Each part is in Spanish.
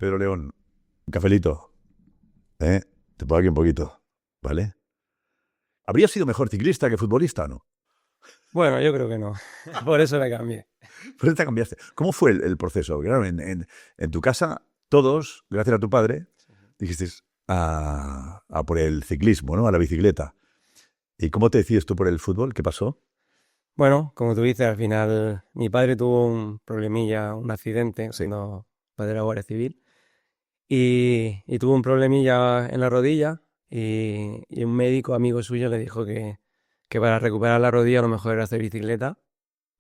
Pedro León, un cafelito. Te pongo aquí un poquito, ¿vale? ¿Habría sido mejor ciclista que futbolista o no? Bueno, yo creo que no. Por eso le cambié. Pues te cambiaste. ¿Cómo fue el proceso? Claro, en tu casa, todos, gracias a tu padre, dijiste a por el ciclismo, ¿no? A la bicicleta. ¿Y cómo te decides tú por el fútbol? ¿Qué pasó? Bueno, como tú dices, al final mi padre tuvo un problemilla, un accidente Sí. cuando padre era guardia civil y tuvo un problemilla en la rodilla y un médico amigo suyo le dijo que para recuperar la rodilla lo mejor era hacer bicicleta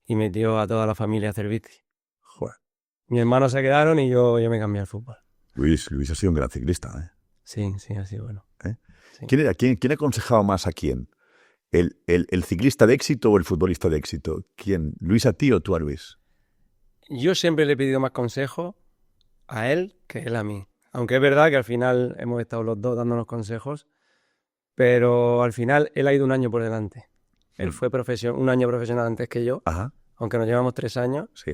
y metió a toda la familia a hacer bici. Joder. Mis hermanos se quedaron y yo me cambié al fútbol. Luis ha sido un gran ciclista, Sí, sí, así bueno. ¿eh? ¿Eh? Sí. ¿Quién era? ¿Quién aconsejaba más a quién? ¿El ciclista de éxito o el futbolista de éxito? ¿Quién? ¿Luis a ti o tú a Luis? Yo siempre le he pedido más consejos a él que él a mí. Aunque es verdad que al final hemos estado los dos dándonos consejos, pero al final él ha ido un año por delante. Él fue un año profesional antes que yo, Ajá, aunque nos llevamos 3 años. sí.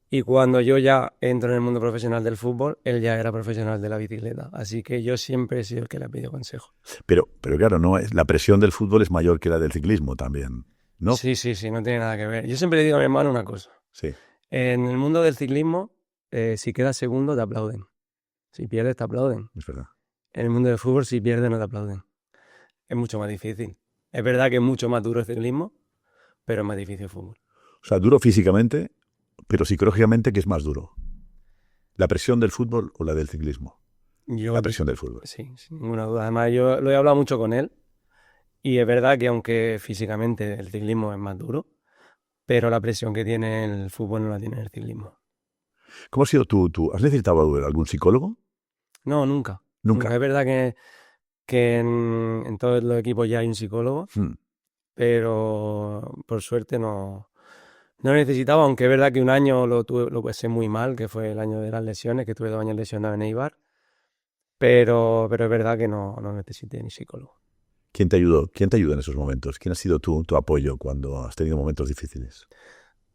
Y cuando yo ya entro en el mundo profesional del fútbol, él ya era profesional de la bicicleta. Así que yo siempre he sido el que le ha pedido consejo. Pero claro, no es, la presión del fútbol es mayor que la del ciclismo también, ¿no? Sí, sí, sí, no tiene nada que ver. Yo siempre le digo a mi hermano una cosa. Sí. En el mundo del ciclismo, si quedas segundo, te aplauden. Si pierdes, te aplauden. Es verdad. En el mundo del fútbol, si pierdes, no te aplauden. Es mucho más difícil. Es verdad que es mucho más duro el ciclismo, pero es más difícil el fútbol. O sea, duro físicamente, pero psicológicamente, ¿qué es más duro? ¿La presión del fútbol o la del ciclismo? Yo, La presión del fútbol. sí, sin ninguna duda. Además, yo lo he hablado mucho con él y es verdad que aunque físicamente el ciclismo es más duro, pero la presión que tiene el fútbol no la tiene el ciclismo. ¿Cómo ha sido tú? ¿Has necesitado algún psicólogo? No, nunca. Nunca. Nunca. Es verdad que en todos los equipos ya hay un psicólogo, pero por suerte no lo necesitaba, aunque es verdad que un año lo pasé muy mal, que fue el año de las lesiones, que tuve 2 años lesionado en Eibar, pero es verdad que no necesité ni psicólogo. ¿Quién te ayudó? ¿Quién te ayudó en esos momentos? ¿Quién ha sido tu apoyo cuando has tenido momentos difíciles?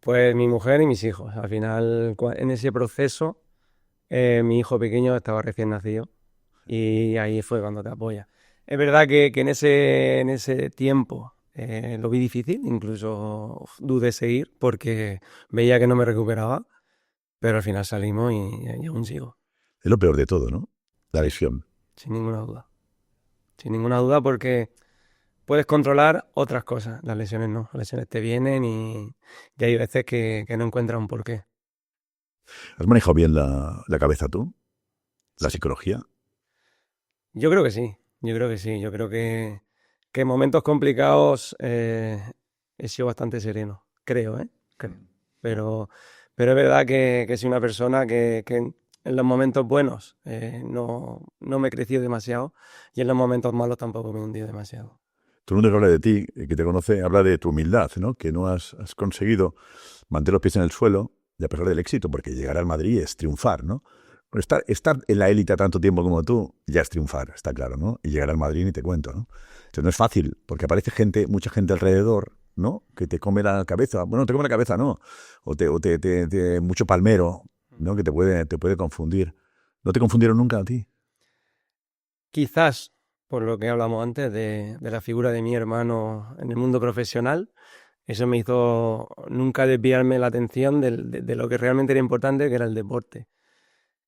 Pues mi mujer y mis hijos. Al final, en ese proceso, mi hijo pequeño estaba recién nacido y ahí fue cuando te apoya. Es verdad que en ese tiempo lo vi difícil, incluso dudé seguir porque veía que no me recuperaba, pero al final salimos y aún sigo. Es lo peor de todo, ¿no? La Sí, lesión. sin ninguna duda. Sin ninguna duda porque puedes controlar otras cosas, las lesiones no. Las lesiones te vienen y hay veces que no encuentras un porqué. ¿Has manejado bien la cabeza tú? ¿La Sí. psicología? Yo creo que sí, yo creo que sí. Yo creo que en momentos complicados he sido bastante sereno. Creo, ¿eh? Creo. Pero es verdad que soy una persona que en los momentos buenos no me he crecido demasiado y en los momentos malos tampoco me he hundido demasiado. Todo el mundo que habla de ti, que te conoce, habla de tu humildad, ¿no? Que no has conseguido mantener los pies en el suelo, y a pesar del éxito, porque llegar al Madrid es triunfar, ¿no? Pero estar en la élite tanto tiempo como tú ya es triunfar, está claro, ¿no? Y llegar al Madrid ni te cuento, ¿no? Entonces no es fácil, porque aparece mucha gente alrededor, ¿no? Que te come la cabeza. Bueno, te come la cabeza, no. Mucho palmero, ¿no? Que te puede confundir. ¿No te confundieron nunca a ti? Quizás, por lo que hablamos antes de la figura de mi hermano en el mundo profesional, eso me hizo nunca desviarme la atención de lo que realmente era importante, que era el deporte.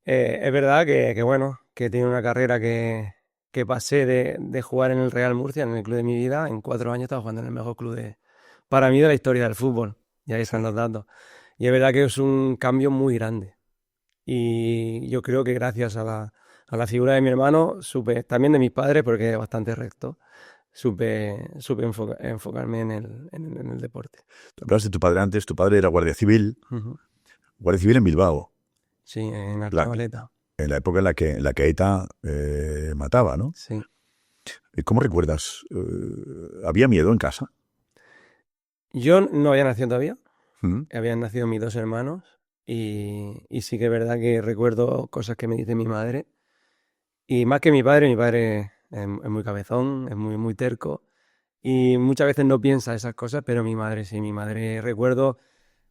Es verdad bueno, que tiene una carrera que pasé de jugar en el Real Murcia, en el club de mi vida, en 4 años estaba jugando en el mejor club para mí de la historia del fútbol. Y ahí están los datos. Y es verdad que es un cambio muy grande. Y yo creo que gracias a la figura de mi hermano, también de mis padres, porque es bastante recto, supe enfocarme en el deporte. Hablabas de tu padre antes, tu padre era guardia civil, Ujú. guardia civil en Bilbao, Sí, en la- Artabaleta. en la época en la que ETA mataba, ¿no? Sí. ¿Y cómo recuerdas? ¿Había miedo en casa? Yo no había nacido todavía, ¿Mm? habían nacido mis dos hermanos y sí que es verdad que recuerdo cosas que me dice mi madre. Y más que mi padre es muy cabezón, es muy, muy terco y muchas veces no piensa esas cosas, pero mi madre sí, mi madre recuerdo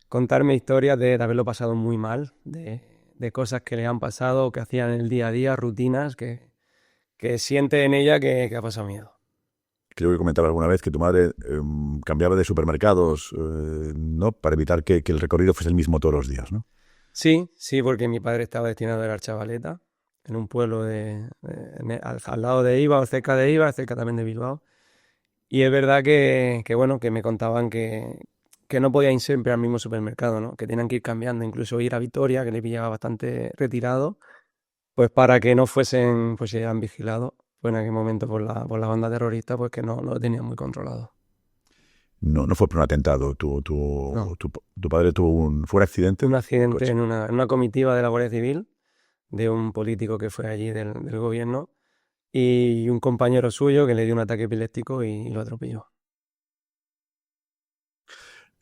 contarme historias de haberlo pasado muy mal, de de cosas que le han pasado, que hacían en el día a día, rutinas, que siente en ella que ha pasado miedo. Creo que comentaba alguna vez que tu madre cambiaba de supermercados, ¿no? Para evitar que el recorrido fuese el mismo todos los días, ¿no? Sí, porque mi padre estaba destinado a la Archavaleta, en un pueblo al lado de Iba, o cerca de Iba, cerca también de Bilbao. Y es verdad bueno, que me contaban que no podían ir siempre al mismo supermercado, ¿no? Que tenían que ir cambiando, incluso ir a Vitoria, que le pillaba bastante retirado, pues para que no fuesen, pues eran vigilados, pues en aquel momento por la banda terrorista, pues que no lo tenían muy controlado. No, no fue por un atentado. No. Tu padre fue un accidente. Un accidente Coche. en una comitiva de la Guardia Civil, de un político que fue allí del gobierno, y un compañero suyo que le dio un ataque epiléptico y lo atropelló.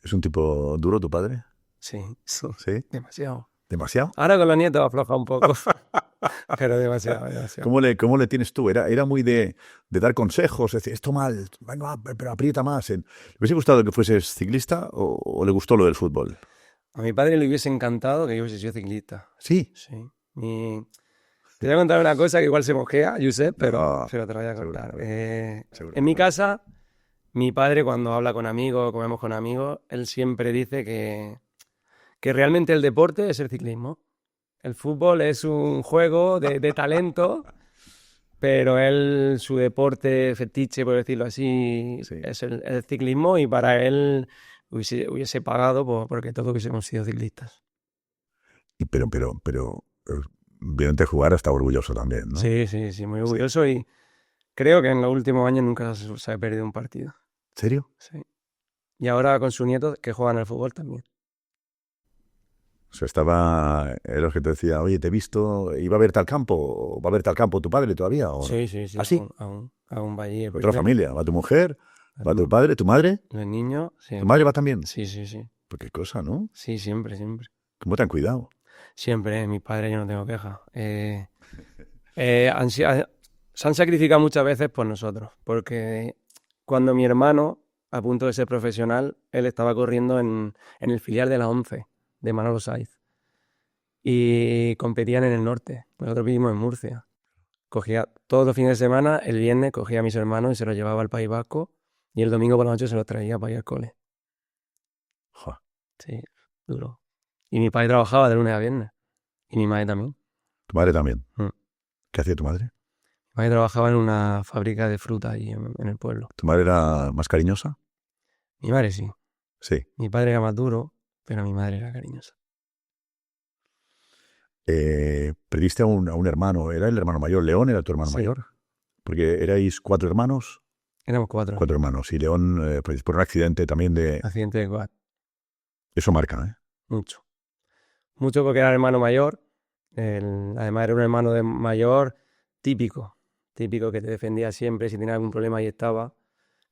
¿Es un tipo duro tu padre? Sí, ¿Sí? demasiado. ¿Demasiado? Ahora con los nietos afloja un poco, pero demasiado. ¿Cómo le tienes tú? Era muy de dar consejos, decir, esto mal, venga, pero aprieta más. ¿Le hubiese gustado que fueses ciclista o le gustó lo del fútbol? A mi padre le hubiese encantado que yo hubiese sido ciclista. Sí. Sí. Te voy a contar una cosa que igual se mosquea, Josep, pero te la voy a seguro, contar. seguro. En mi casa, mi padre cuando habla con amigos, comemos con amigos, él siempre dice que realmente el deporte es el ciclismo. El fútbol es un juego de talento, pero su deporte fetiche, por decirlo así, Sí. es el ciclismo, y para él hubiese pagado porque todos hubiésemos sido ciclistas. Pero viéndote jugar está orgulloso también, ¿no? Sí, muy orgulloso, y creo que en los últimos años nunca se ha perdido un partido. ¿En serio? Sí. Y ahora con sus nietos que juegan al fútbol también. O sea, era lo que te decía, oye, te he visto, ¿iba a verte al campo? ¿O va a verte al campo tu padre todavía? ¿O no? Sí. ¿Ah, sí? Aún va allí. Otra familia, va tu mujer, va tu padre, tu madre. Los niños, sí. ¿Tu madre va también? Sí. Pues qué cosa, ¿no? Sí, siempre. ¿Cómo te han cuidado? Siempre, mi padre, yo no tengo queja. Se han sacrificado muchas veces por nosotros, porque cuando mi hermano, a punto de ser profesional, él estaba corriendo en el filial de la 11, de Manolo Saiz, y competían en el norte. Nosotros vivimos en Murcia. Cogía todos los fines de semana, el viernes cogía a mis hermanos y se los llevaba al País Vasco, y el domingo por la noche se los traía para ir al cole. Jo. Sí, duro. Y mi padre trabajaba de lunes a viernes, y mi madre también. ¿Tu madre también? Mm. ¿Qué hacía tu madre? Mi madre trabajaba en una fábrica de fruta ahí en el pueblo. ¿Tu madre era más cariñosa? Mi madre sí. Sí. Mi padre era más duro, pero mi madre era cariñosa. Perdiste a un hermano, ¿era el hermano mayor? ¿León era tu hermano Sí. mayor? Porque erais 4 hermanos. Éramos 4. 4 hermanos. Y León, pues, por un accidente también de... Accidente de quad. Eso marca, ¿eh? Mucho. Mucho porque era el hermano mayor. Además era un hermano mayor típico que te defendía siempre, si tenía algún problema ahí estaba.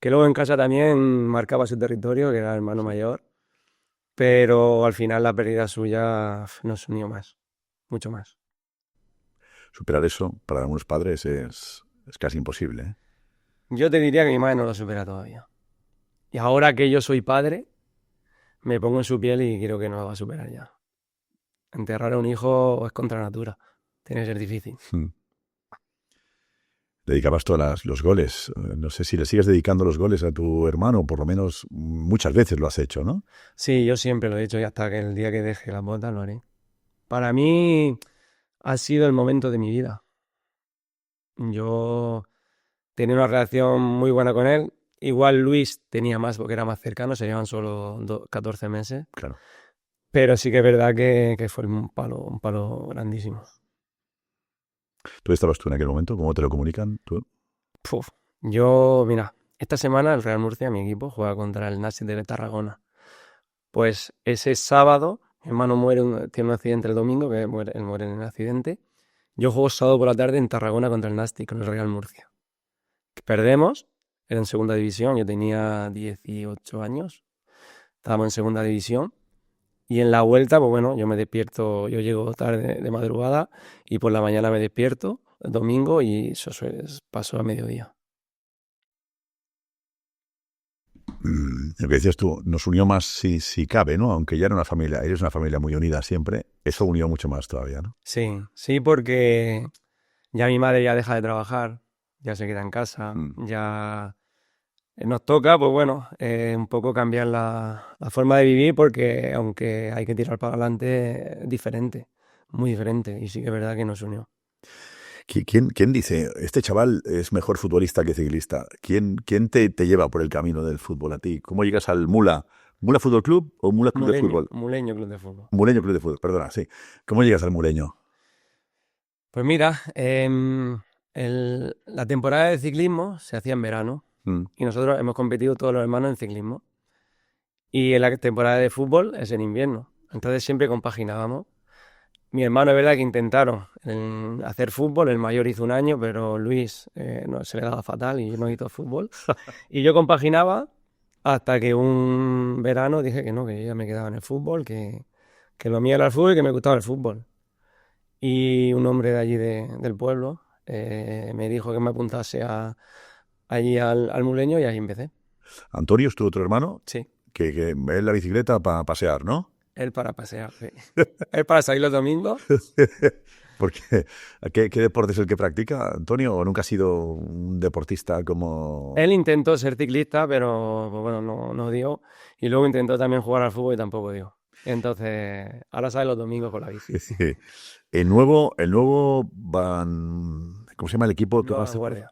Que luego en casa también marcaba su territorio, que era el hermano mayor. Pero al final la pérdida suya nos unió más, mucho más. Superar eso para algunos padres es casi imposible, ¿eh? Yo te diría que mi madre no lo supera todavía. Y ahora que yo soy padre, me pongo en su piel y creo que no lo va a superar ya. Enterrar a un hijo es contra natura. Tiene que ser difícil. Dedicabas todos los goles. No sé si le sigues dedicando los goles a tu hermano, por lo menos muchas veces lo has hecho, ¿no? Sí, yo siempre lo he hecho, y hasta que el día que deje las botas lo haré. Para mí ha sido el momento de mi vida. Yo tenía una relación muy buena con él. Igual Luis tenía más porque era más cercano, se llevan solo 14 meses. Claro. Pero sí que es verdad que fue un palo grandísimo. ¿Tú estabas tú en aquel momento? ¿Cómo te lo comunican? ¿Tú? Yo, mira, esta semana el Real Murcia, mi equipo, juega contra el Nasi de Tarragona. Pues ese sábado, mi hermano tiene un accidente el domingo, él muere en el accidente. Yo juego sábado por la tarde en Tarragona contra el Nasti, con el Real Murcia. Perdemos, era en segunda división, yo tenía 18 años, estábamos en segunda división. Y en la vuelta, pues bueno, yo me despierto, yo llego tarde de madrugada y por la mañana me despierto el domingo y eso pasó a mediodía. Lo que decías tú, nos unió más si cabe, ¿no? Aunque ya era una familia, eres una familia muy unida siempre, eso unió mucho más todavía, ¿no? Sí, porque ya mi madre ya deja de trabajar, ya se queda en casa, ya nos toca, pues bueno, un poco cambiar la forma de vivir porque aunque hay que tirar para adelante, es diferente, muy diferente, y sí que es verdad que nos unió. ¿Quién dice, este chaval es mejor futbolista que ciclista? ¿Quién te lleva por el camino del fútbol a ti? ¿Cómo llegas al Mula? ¿Mula Fútbol Club o Mula Club de Fútbol? Muleño Club de Fútbol. Muleño Club de Fútbol, perdona, sí. ¿Cómo llegas al Muleño? Pues mira, la temporada de ciclismo se hacía en verano y nosotros hemos competido todos los hermanos en ciclismo. Y en la temporada de fútbol es en invierno. Entonces siempre compaginábamos. Mi hermano es verdad que intentaron hacer fútbol, el mayor hizo un año, pero Luis no, se le daba fatal y no hizo fútbol. Y yo compaginaba hasta que un verano dije que no, que yo ya me quedaba en el fútbol, que lo mío era el fútbol y que me gustaba el fútbol. Y un hombre de allí del pueblo me dijo que me apuntase allí al Muleño y ahí empecé. Antonio es tu otro hermano, Sí, que es la bicicleta para pasear, ¿no? él para pasear, sí. Él para salir los domingos. Porque, ¿qué deporte es el que practica, Antonio? ¿O nunca ha sido un deportista como...? Él intentó ser ciclista, pero pues bueno, no dio. Y luego intentó también jugar al fútbol y tampoco dio. Entonces, ahora sale los domingos con la bici. El nuevo ¿cómo se llama el equipo? Nueva Vanguardia.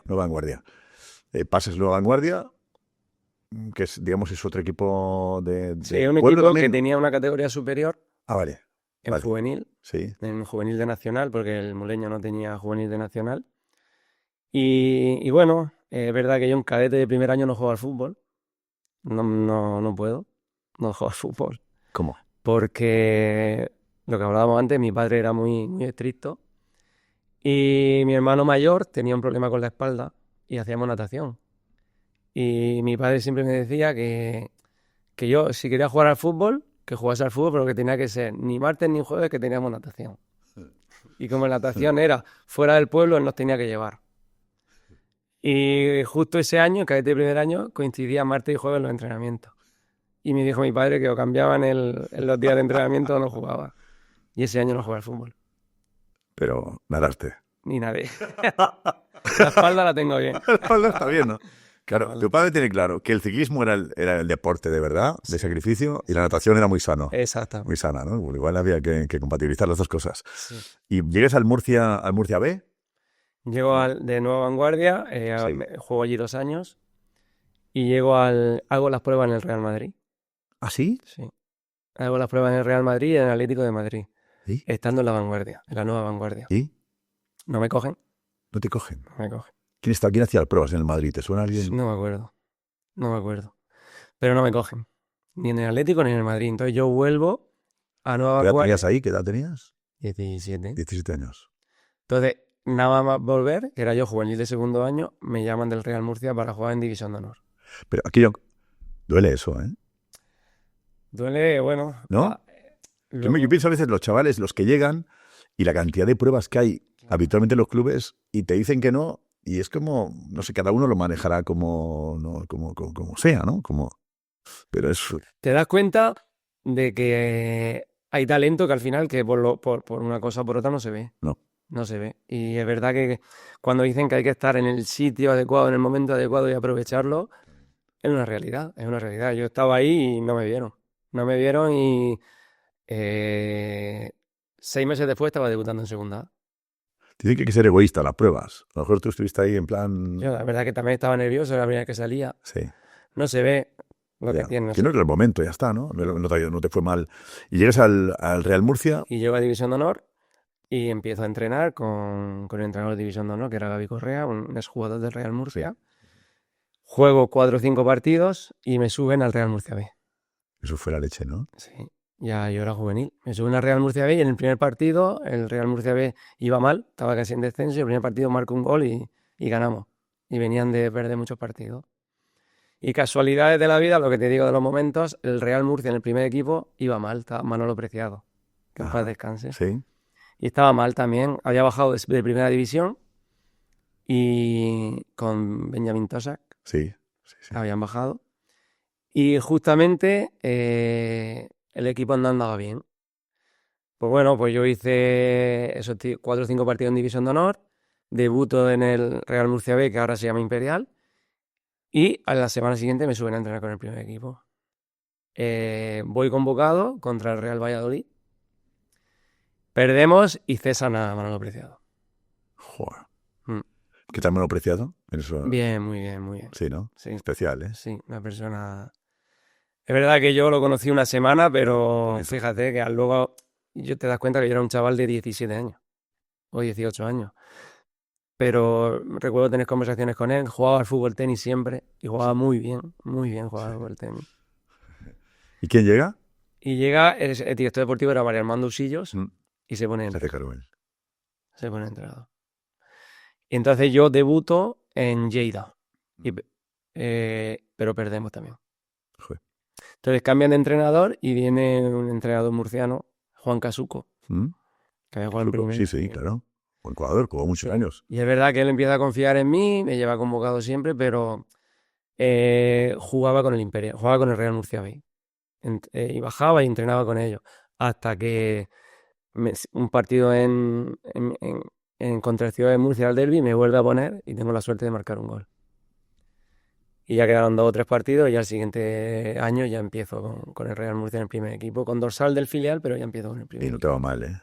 Nueva Vanguardia. Pasas Nueva Vanguardia, que es, digamos, es otro equipo de Sí, un pueblo equipo también. que tenía una categoría superior Vale. en Vale. juvenil, Sí. en juvenil de nacional, porque el Muleño no tenía juvenil de nacional. Y bueno, es verdad que yo en cadete de primer año no juego al fútbol. No puedo. No juego al fútbol. ¿Cómo? Porque lo que hablábamos antes, mi padre era muy, muy estricto y mi hermano mayor tenía un problema con la espalda y hacíamos natación. Y mi padre siempre me decía que yo, si quería jugar al fútbol, que jugase al fútbol, pero que tenía que ser ni martes ni jueves que teníamos natación. Y como la natación era fuera del pueblo, él nos tenía que llevar. Y justo ese año, en cadete de primer año, coincidía martes y jueves los entrenamientos. Y me dijo mi padre que o cambiaban en los días de entrenamiento o no jugaba. Y ese año no jugué al fútbol. Pero nadaste. Ni nadie. La espalda la tengo bien. La espalda está bien, ¿no? Claro, tu padre tiene claro que el ciclismo era el deporte de verdad, de sacrificio, y la natación era muy sano. Exacto. Muy sana, ¿no? Bueno, igual había que compatibilizar las dos cosas. Sí. ¿Y llegas al Murcia B? Llego de Nueva Vanguardia, juego allí 2 años y hago las pruebas en el Real Madrid. ¿Ah, sí? Sí. Hago las pruebas en el Real Madrid y en el Atlético de Madrid. ¿Sí? Estando en la vanguardia, en la Nueva Vanguardia. ¿Y? No me cogen. ¿No te cogen? No me cogen. ¿Quién hacía las pruebas en el Madrid? ¿Te suena alguien? No me acuerdo. Pero no me cogen. Ni en el Atlético ni en el Madrid. Entonces yo vuelvo a Nueva ¿Qué edad Vanguardia. tenías ahí? ¿Qué edad tenías? 17. 17 años. Entonces, nada más volver, que era yo juvenil de segundo año, me llaman del Real Murcia para jugar en División de Honor. Pero aquí duele eso, ¿eh? Duele, bueno. ¿No? Yo pienso a veces los chavales, los que llegan, y la cantidad de pruebas que hay habitualmente en los clubes, y te dicen que no, y es como, no sé, cada uno lo manejará como sea, ¿no? Pero es... Te das cuenta de que hay talento que al final, que por una cosa o por otra no se ve. No se ve. Y es verdad que cuando dicen que hay que estar en el sitio adecuado, en el momento adecuado y aprovecharlo, es una realidad, es una realidad. Yo estaba ahí y no me vieron. No me vieron y 6 meses después estaba debutando en segunda A. Dicen que hay que ser egoísta las pruebas. A lo mejor tú estuviste ahí en plan... Yo la verdad que también estaba nervioso, era la primera vez que salía. Sí. No se ve lo que tiene. Que no era el momento, ya está, ¿no? No te fue mal. Y llegas al Real Murcia... Y llego a División de Honor y empiezo a entrenar con el entrenador de División de Honor, que era Gaby Correa, un exjugador del Real Murcia. Sí. Juego 4 o 5 partidos y me suben al Real Murcia B. Eso fue la leche, ¿no? Sí. Ya yo era juvenil. Me suben al Real Murcia B y en el primer partido el Real Murcia B iba mal, estaba casi en descenso y el primer partido marco un gol y ganamos. Y venían de perder muchos partidos. Y casualidades de la vida, lo que te digo de los momentos, el Real Murcia en el primer equipo iba mal, estaba Manolo Preciado, que en paz descanse. Sí. Y estaba mal también, había bajado de primera división y con Benjamín Tosak sí. habían bajado. Y justamente el equipo no andaba bien. Pues bueno, pues yo hice esos 4 o 5 partidos en División de Honor, debuto en el Real Murcia B, que ahora se llama Imperial, y a la semana siguiente me suben a entrenar con el primer equipo. Voy convocado contra el Real Valladolid, perdemos y cesan a Manolo Preciado. Joder. Mm. ¿Qué tal Manolo Preciado? Eso... Bien, muy bien, muy bien. Sí, ¿no? Sí. Especial, ¿eh? Sí, una persona... Es verdad que yo lo conocí una semana, pero fíjate que luego yo te das cuenta que yo era un chaval de 17 años o 18 años. Pero recuerdo tener conversaciones con él, jugaba al fútbol tenis siempre y jugaba muy bien jugaba al fútbol tenis. ¿Y quién llega? Y llega, el director deportivo era María Armando Usillos y se pone Se hace cargo él. Se pone entrenador. Y entonces yo debuto en Lleida, pero perdemos también. Joder. Entonces cambian de entrenador y viene un entrenador murciano, Juan Casuco, que había jugado en primera. Sí, claro. Buen jugador, jugó muchos años. Y es verdad que él empieza a confiar en mí, me lleva convocado siempre, pero jugaba con el Imperial, jugaba con el Real Murcia B. Y bajaba y entrenaba con ellos. Hasta que un partido en contra el Ciudad de Murcia, al derbi, me vuelve a poner y tengo la suerte de marcar un gol. Y ya quedaron 2 o 3 partidos y al siguiente año ya empiezo con el Real Murcia en el primer equipo, con dorsal del filial, pero ya empiezo con el primer Y no te va mal, ¿eh?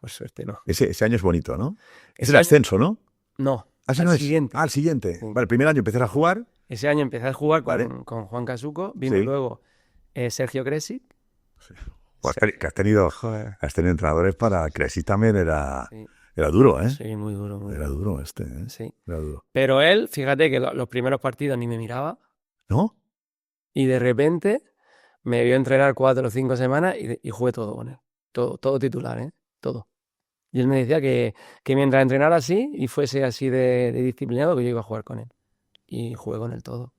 Por suerte no. Ese año es bonito, ¿no? Es Ese el año... ascenso, ¿no? No, al siguiente. Al siguiente. Sí. Vale, el primer año empecé a jugar. Ese año empecé a jugar con Juan Casuco, vino luego Sergio Kresic. Sí. Que has tenido entrenadores para... Kresic también era duro, ¿eh? Sí, muy duro. Era duro ¿eh? Sí. Era duro. Pero él, fíjate que los primeros partidos ni me miraba. ¿No? Y de repente me vio entrenar 4 o 5 semanas y jugué todo con él. Todo titular, ¿eh? Todo. Y él me decía que mientras entrenara así y fuese así de disciplinado, que yo iba a jugar con él. Y jugué con él todo.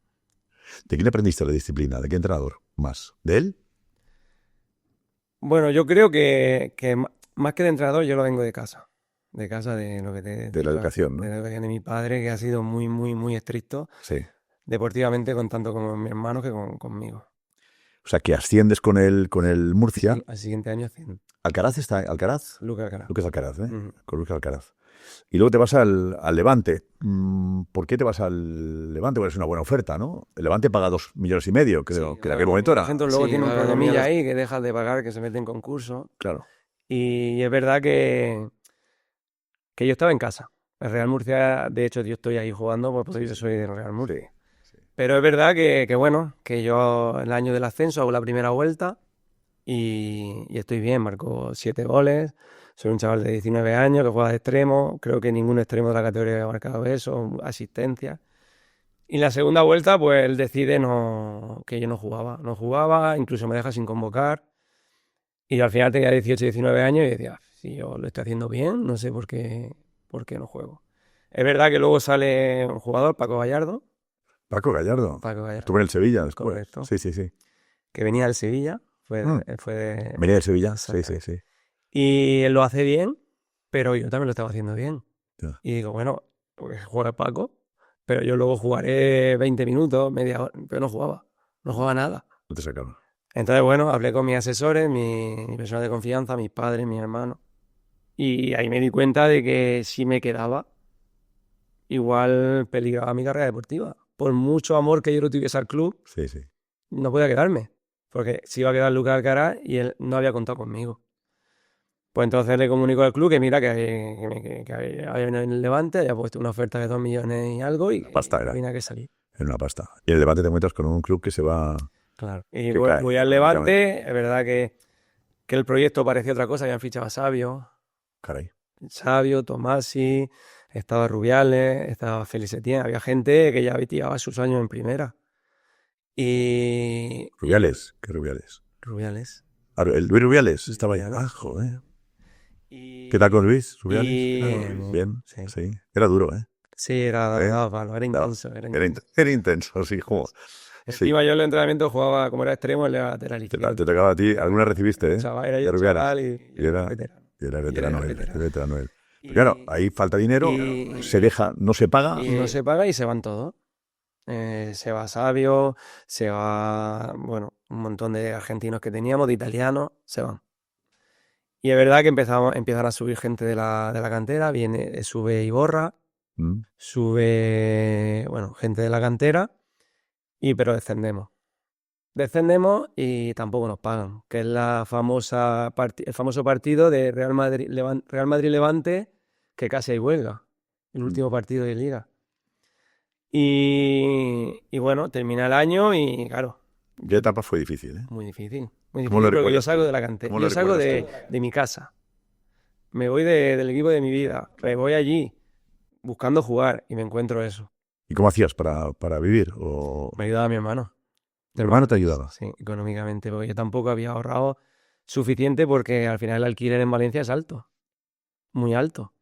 ¿De quién aprendiste la disciplina? ¿De qué entrenador? ¿Más? ¿De él? Bueno, yo creo que más que de entrenador, yo lo vengo de casa. De casa, de lo que de la educación, ¿no? De la educación de mi padre, que ha sido muy, muy, muy estricto. Sí. Deportivamente, con tanto como mi hermano que conmigo. O sea, que asciendes con el Murcia. Sí, al siguiente año asciendo. ¿Alcaraz está? ¿Alcaraz? Lucas Alcaraz. Lucas Alcaraz, ¿eh? Con Lucas Alcaraz. Y luego te vas al Levante. ¿Por qué te vas al Levante? Porque es una buena oferta, ¿no? El Levante paga 2,5 millones, creo, que en aquel momento era. La gente luego tiene un problemilla ahí que dejas de pagar, que se mete en concurso. Claro. Y es verdad que yo estaba en casa. El Real Murcia, de hecho, yo estoy ahí jugando, pues yo soy del Real Murcia. Sí. Pero es verdad que bueno, que yo el año del ascenso hago la primera vuelta y estoy bien, marco 7 goles. Soy un chaval de 19 años que juega de extremo. Creo que ningún extremo de la categoría ha marcado eso, asistencia. Y la segunda vuelta, pues él decide que yo no jugaba. No jugaba, incluso me deja sin convocar. Y al final tenía 18, 19 años y decía, si yo lo estoy haciendo bien, no sé por qué no juego. Es verdad que luego sale un jugador, Paco Gallardo. Paco Gallardo. Estuvo en el Sevilla después. Correcto. Sí. Que venía del Sevilla. Venía del Sevilla, sí. Y él lo hace bien, pero yo también lo estaba haciendo bien. Ya. Y digo, bueno, pues juega Paco, pero yo luego jugaré 20 minutos, media hora, pero no jugaba nada. No te sacaron. Entonces, bueno, hablé con mis asesores, mi persona de confianza, mis padres, mi hermano, y ahí me di cuenta de que si me quedaba, igual peligraba mi carrera deportiva. Por mucho amor que yo lo tuviese al club, no podía quedarme, porque se iba a quedar Lucas Alcaraz y él no había contado conmigo. Pues entonces le comunico al club que mira que había en el Levante, había puesto una oferta de 2 millones y algo y tenía que salir. Era una pasta. Y en el Levante te encuentras con un club que se va... Claro. Y voy al Levante, es verdad que el proyecto parecía otra cosa, habían fichado a Sabio. Caray. Sabio, Tomasi, estaba Rubiales, estaba Félix Etienne, había gente que ya llevaba sus años en primera. Y... ¿Rubiales? ¿Qué Rubiales? Rubiales. ¿El Luis Rubiales estaba allá? Ah, joder. ¿Qué tal con Luis Rubiales? Bien. Sí. Era duro, ¿eh? Sí, era intenso. Era intenso, sí, como... Encima yo en el entrenamiento jugaba, como era extremo, el lateral izquierdo. Te tocaba a ti, alguna recibiste, ¿eh? Era yo chaval y era veterano él. Claro, ahí falta dinero, se deja, no se paga. No se paga y se van todos. Se va Sabio, se va, bueno, un montón de argentinos que teníamos, de italianos, se van. Y es verdad que empiezan a subir gente de la cantera, sube Iborra, Mm. sube, bueno, gente de la cantera, pero descendemos. Descendemos y tampoco nos pagan, que es el famoso partido de Real Madrid-Levante, que casi hay huelga, el último partido de Liga. Y bueno, termina el año y claro, ¿Qué etapa fue difícil, eh? muy difícil ¿Cómo lo porque yo recuerdas salgo tú? de la cantera, ¿Cómo lo yo salgo recuerdas tú? de mi casa, me voy del equipo de mi vida, me voy allí buscando jugar y me encuentro eso. ¿Y cómo hacías para vivir? ¿O Me ayudaba mi hermano. tu hermano te ayudaba? Sí, económicamente, porque yo tampoco había ahorrado suficiente porque al final el alquiler en Valencia es alto, muy alto.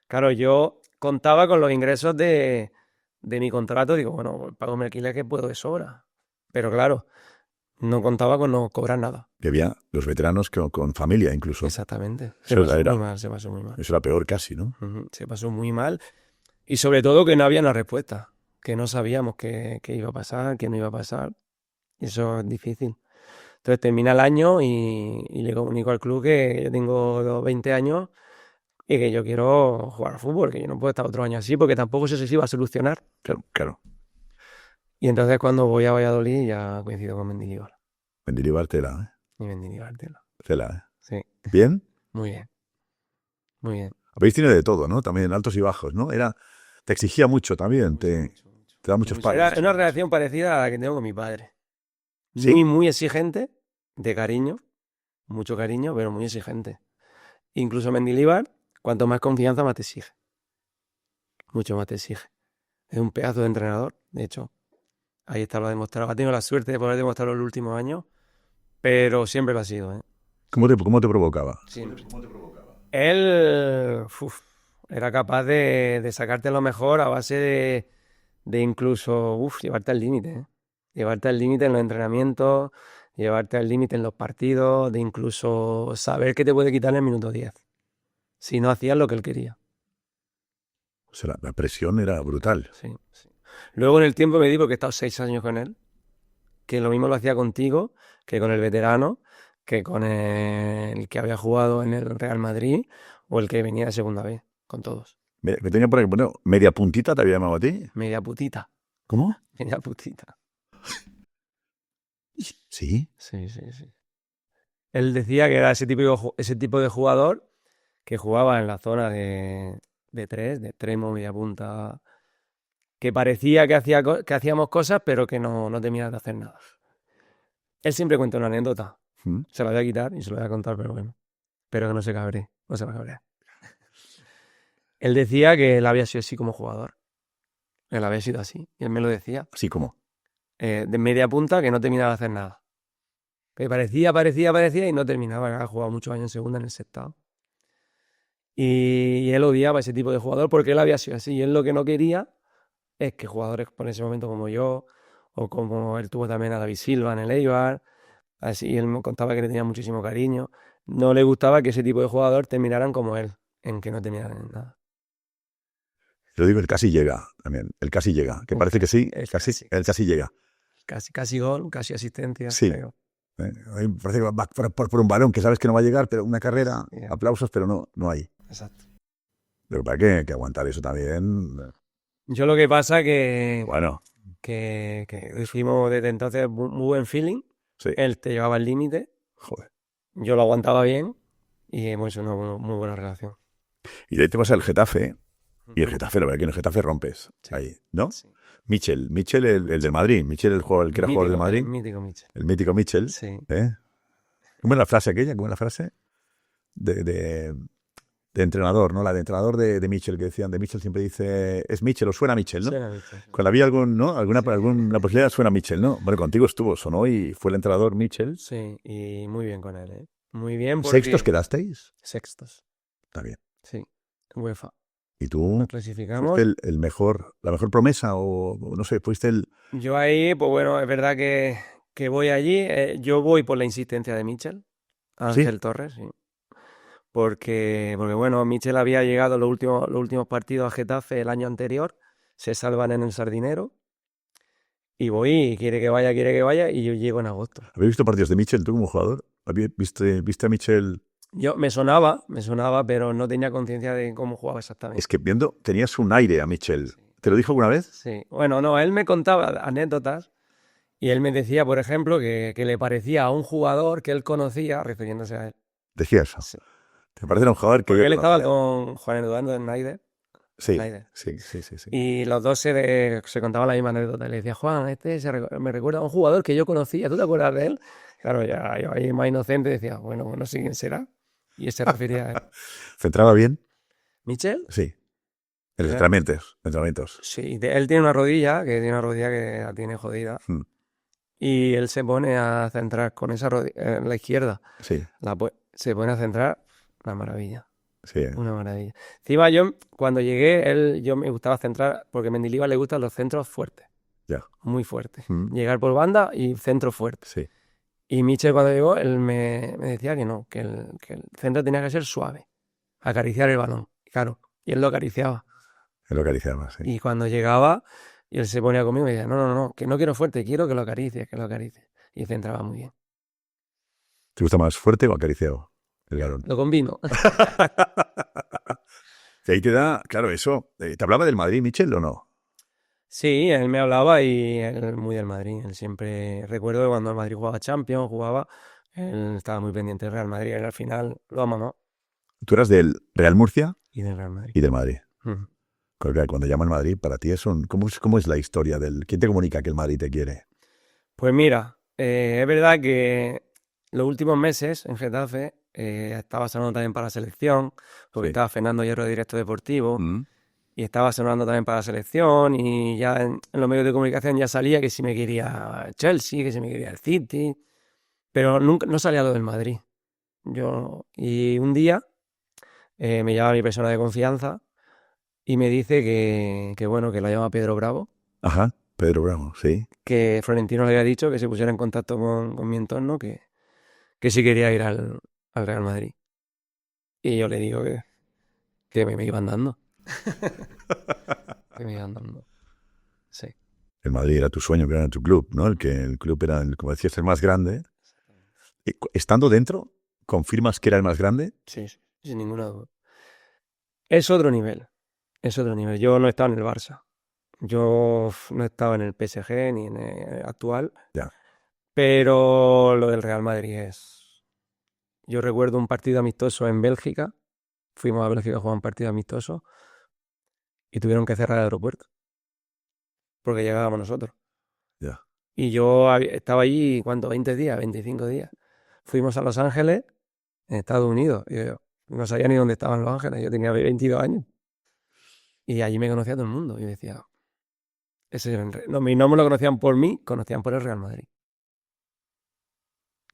Claro, yo contaba con los ingresos de mi contrato, digo, bueno, pues pago mi alquiler que puedo de sobra. Pero claro, no contaba con no cobrar nada. Que había los veteranos con familia incluso. Exactamente. Se Eso pasó era, muy mal, se pasó muy mal. eso era peor casi, ¿no? Ujú, se pasó muy mal. Y sobre todo que no había una respuesta, que no sabíamos qué iba a pasar, qué no iba a pasar. Y eso es difícil. Entonces termina el año y le comunico al club que yo tengo 20 años y que yo quiero jugar al fútbol, que yo no puedo estar otro año así porque tampoco sé si se iba a solucionar. Claro, claro. Y entonces cuando voy a Valladolid ya coincido con Mendilibar. Mendilibar tela, Y Mendilibar, tela. Tela, ¿eh? Sí, ¿Bien? muy bien, muy bien. Habéis tenido de todo, ¿no? También altos y bajos, ¿no? Te exigía mucho también, te da muchos Era palos. una relación parecida a la que tengo con mi padre. ¿Sí? Muy, muy exigente, de cariño, mucho cariño, pero muy exigente. Incluso Mendilibar, cuanto más confianza, más te exige. Mucho más te exige. Es un pedazo de entrenador, de hecho. Ahí está, lo ha demostrado. Ha tenido la suerte de poder demostrarlo en los últimos años, pero siempre lo ha sido, ¿eh? ¿Cómo te provocaba? Siempre. Él era capaz de sacarte lo mejor a base de incluso llevarte al límite, ¿eh? Llevarte al límite en los entrenamientos, llevarte al límite en los partidos, de incluso saber que te puede quitar en el minuto 10 si no hacías lo que él quería. O sea, la presión era brutal. Sí, sí. Luego en el tiempo me di, porque he estado 6 años con él, que lo mismo lo hacía contigo, que con el veterano, que con el que había jugado en el Real Madrid o el que venía de segunda vez, con todos. Me tenía por aquí, bueno, media puntita te había llamado a ti. Media putita, ¿Cómo? media putita. Sí. Sí, sí, sí. Él decía que era ese tipo de jugador que jugaba en la zona de tres, de extremo, media punta, que parecía que hacíamos cosas, pero que no terminaba de hacer nada. Él siempre cuenta una anécdota. ¿Mm? Se la voy a quitar y se la voy a contar, pero bueno. Espero que no se cabree. No se va a cabrear. Él decía que él había sido así como jugador. Él había sido así. Y él me lo decía. Así como. De media punta que no terminaba de hacer nada. Que parecía y no terminaba. Ha jugado muchos años en segunda en el Sestao. Y él odiaba ese tipo de jugador porque él había sido así. Y él lo que no quería es que jugadores por ese momento como yo, o como él tuvo también a David Silva en el Eibar, así, y él me contaba que le tenía muchísimo cariño, no le gustaba que ese tipo de jugador terminaran como él, en que no terminaran en nada. Yo digo, el casi llega también. El casi llega. Que parece que sí, El el casi llega. Casi gol, casi asistencia. Sí. Pero, A mí me parece que va por un balón que sabes que no va a llegar, pero una carrera, sí, aplausos, pero no hay. exacto. Pero para qué que aguantar eso también. Yo lo que pasa Bueno, que hicimos desde entonces muy buen feeling. sí. Él te llevaba al límite, Joder. yo lo aguantaba bien y hemos hecho una muy buena relación. Y de ahí te vas al Getafe. Y el Getafe, lo verdad que en el Getafe rompes. Sí. Ahí, ¿no? Sí. Michel el del Madrid. Michel, el que era jugador del Madrid. El mítico Michel. El mítico Michel. Sí. ¿Eh? ¿Cómo es la frase aquella? ¿Cómo es la frase? De entrenador, ¿no? La de entrenador de Michel, que decían de Michel siempre dice, es Michel o suena Michel, ¿no? Suena Michel. Cuando había alguna posibilidad suena Michel, ¿no? Bueno, contigo sonó y fue el entrenador Michel. Sí, y muy bien con él, ¿eh? Muy bien porque... ¿Sextos quedasteis? Sextos, Está bien. sí. UEFA. ¿Y tú? Nos clasificamos. ¿Fuiste la mejor promesa o no sé, fuiste el... Yo ahí, pues bueno, es verdad que voy allí. Yo voy por la insistencia de Michel, Ángel ¿Sí? Torres, sí. Porque bueno, Michel había llegado los últimos partidos a Getafe el año anterior, se salvan en el Sardinero Y voy, y quiere que vaya, y yo llego en agosto. ¿Habéis visto partidos de Mitchell tú como jugador? ¿Viste a Mitchell? Yo me sonaba, pero no tenía conciencia de cómo jugaba exactamente. Es que tenías un aire a Mitchell. ¿Te lo dijo alguna vez? Sí. Bueno, no, él me contaba anécdotas y él me decía, por ejemplo, que le parecía a un jugador que él conocía, refiriéndose a él. Decía eso. Sí. ¿Te parece un jugador que Porque yo él estaba conocía? con Juan Eduardo Schneider. Sí, Schneider. sí. Y los dos se contaban la misma anécdota. Le decía, Juan, me recuerda a un jugador que yo conocía, ¿tú te acuerdas de él? Claro, ya yo ahí más inocente decía, bueno, no sé quién será. Y él se refería a él. ¿Centraba bien? ¿Michel? Sí. En los Era- entrenamientos. Sí, él tiene una rodilla, que la tiene jodida. Hmm. Y él se pone a centrar con esa rodilla, la izquierda. Sí, Se pone a centrar, una maravilla. sí. Una maravilla. Encima yo, cuando llegué, yo me gustaba centrar, porque a Mendilibar le gustan los centros fuertes, Ya. muy fuertes. Hmm. Llegar por banda y centro fuerte. Sí. Y Michel cuando llegó, él me decía que no, que el centro tenía que ser suave, acariciar el balón. Claro, y él lo acariciaba. Él lo acariciaba, sí. Y cuando llegaba, y él se ponía conmigo y decía, no, que no quiero fuerte, quiero que lo acaricies, que lo acaricies. Y centraba muy bien. ¿Te gusta más fuerte o acariciado? El galón. Lo combino. Y ahí te da, claro, eso. ¿Te hablaba del Madrid, Michel, o no? Sí, él me hablaba y él muy del Madrid. Él siempre, recuerdo que cuando el Madrid jugaba Champions, él estaba muy pendiente del Real Madrid. Él al final lo amamó. Tú eras del Real Murcia Y del Real Madrid. y del Madrid. Ujú. Cuando llaman Madrid, para ti ¿cómo es la historia del... ¿Quién te comunica que el Madrid te quiere? Pues mira, es verdad que los últimos meses en Getafe estaba sonando también para la selección, porque Sí. estaba Fernando Hierro de Directo Deportivo, Mm. y estaba sonando también para la selección, y ya en los medios de comunicación ya salía que si me quería el Chelsea, que si me quería el City, pero nunca, no salía lo del Madrid. Y un día me llama mi persona de confianza y me dice que bueno, que lo llama Pedro Bravo, Ajá, Pedro Bravo, sí. que Florentino le había dicho que se pusiera en contacto con mi entorno, que sí quería ir al Real Madrid. Y yo le digo que me iban dando. Que me iban dando. Sí. El Madrid era tu sueño, que era tu club, ¿no? El club era, como decías, el más grande. Y estando dentro, ¿confirmas que era el más grande? Sí, sí, sin ninguna duda. Es otro nivel. Es otro nivel. Yo no he estado en el Barça. Yo no he estado en el PSG ni en el actual. Ya. Pero lo del Real Madrid es... Yo recuerdo un partido amistoso en Bélgica. Fuimos a Bélgica a jugar un partido amistoso y tuvieron que cerrar el aeropuerto porque llegábamos nosotros. Ya. Y yo estaba allí, ¿cuánto? 20 días, 25 días. Fuimos a Los Ángeles, en Estados Unidos. Y yo no sabía ni dónde estaban Los Ángeles. Yo tenía 22 años. Y allí me conocía todo el mundo. Y yo decía, no me lo conocían por mí, conocían por el Real Madrid.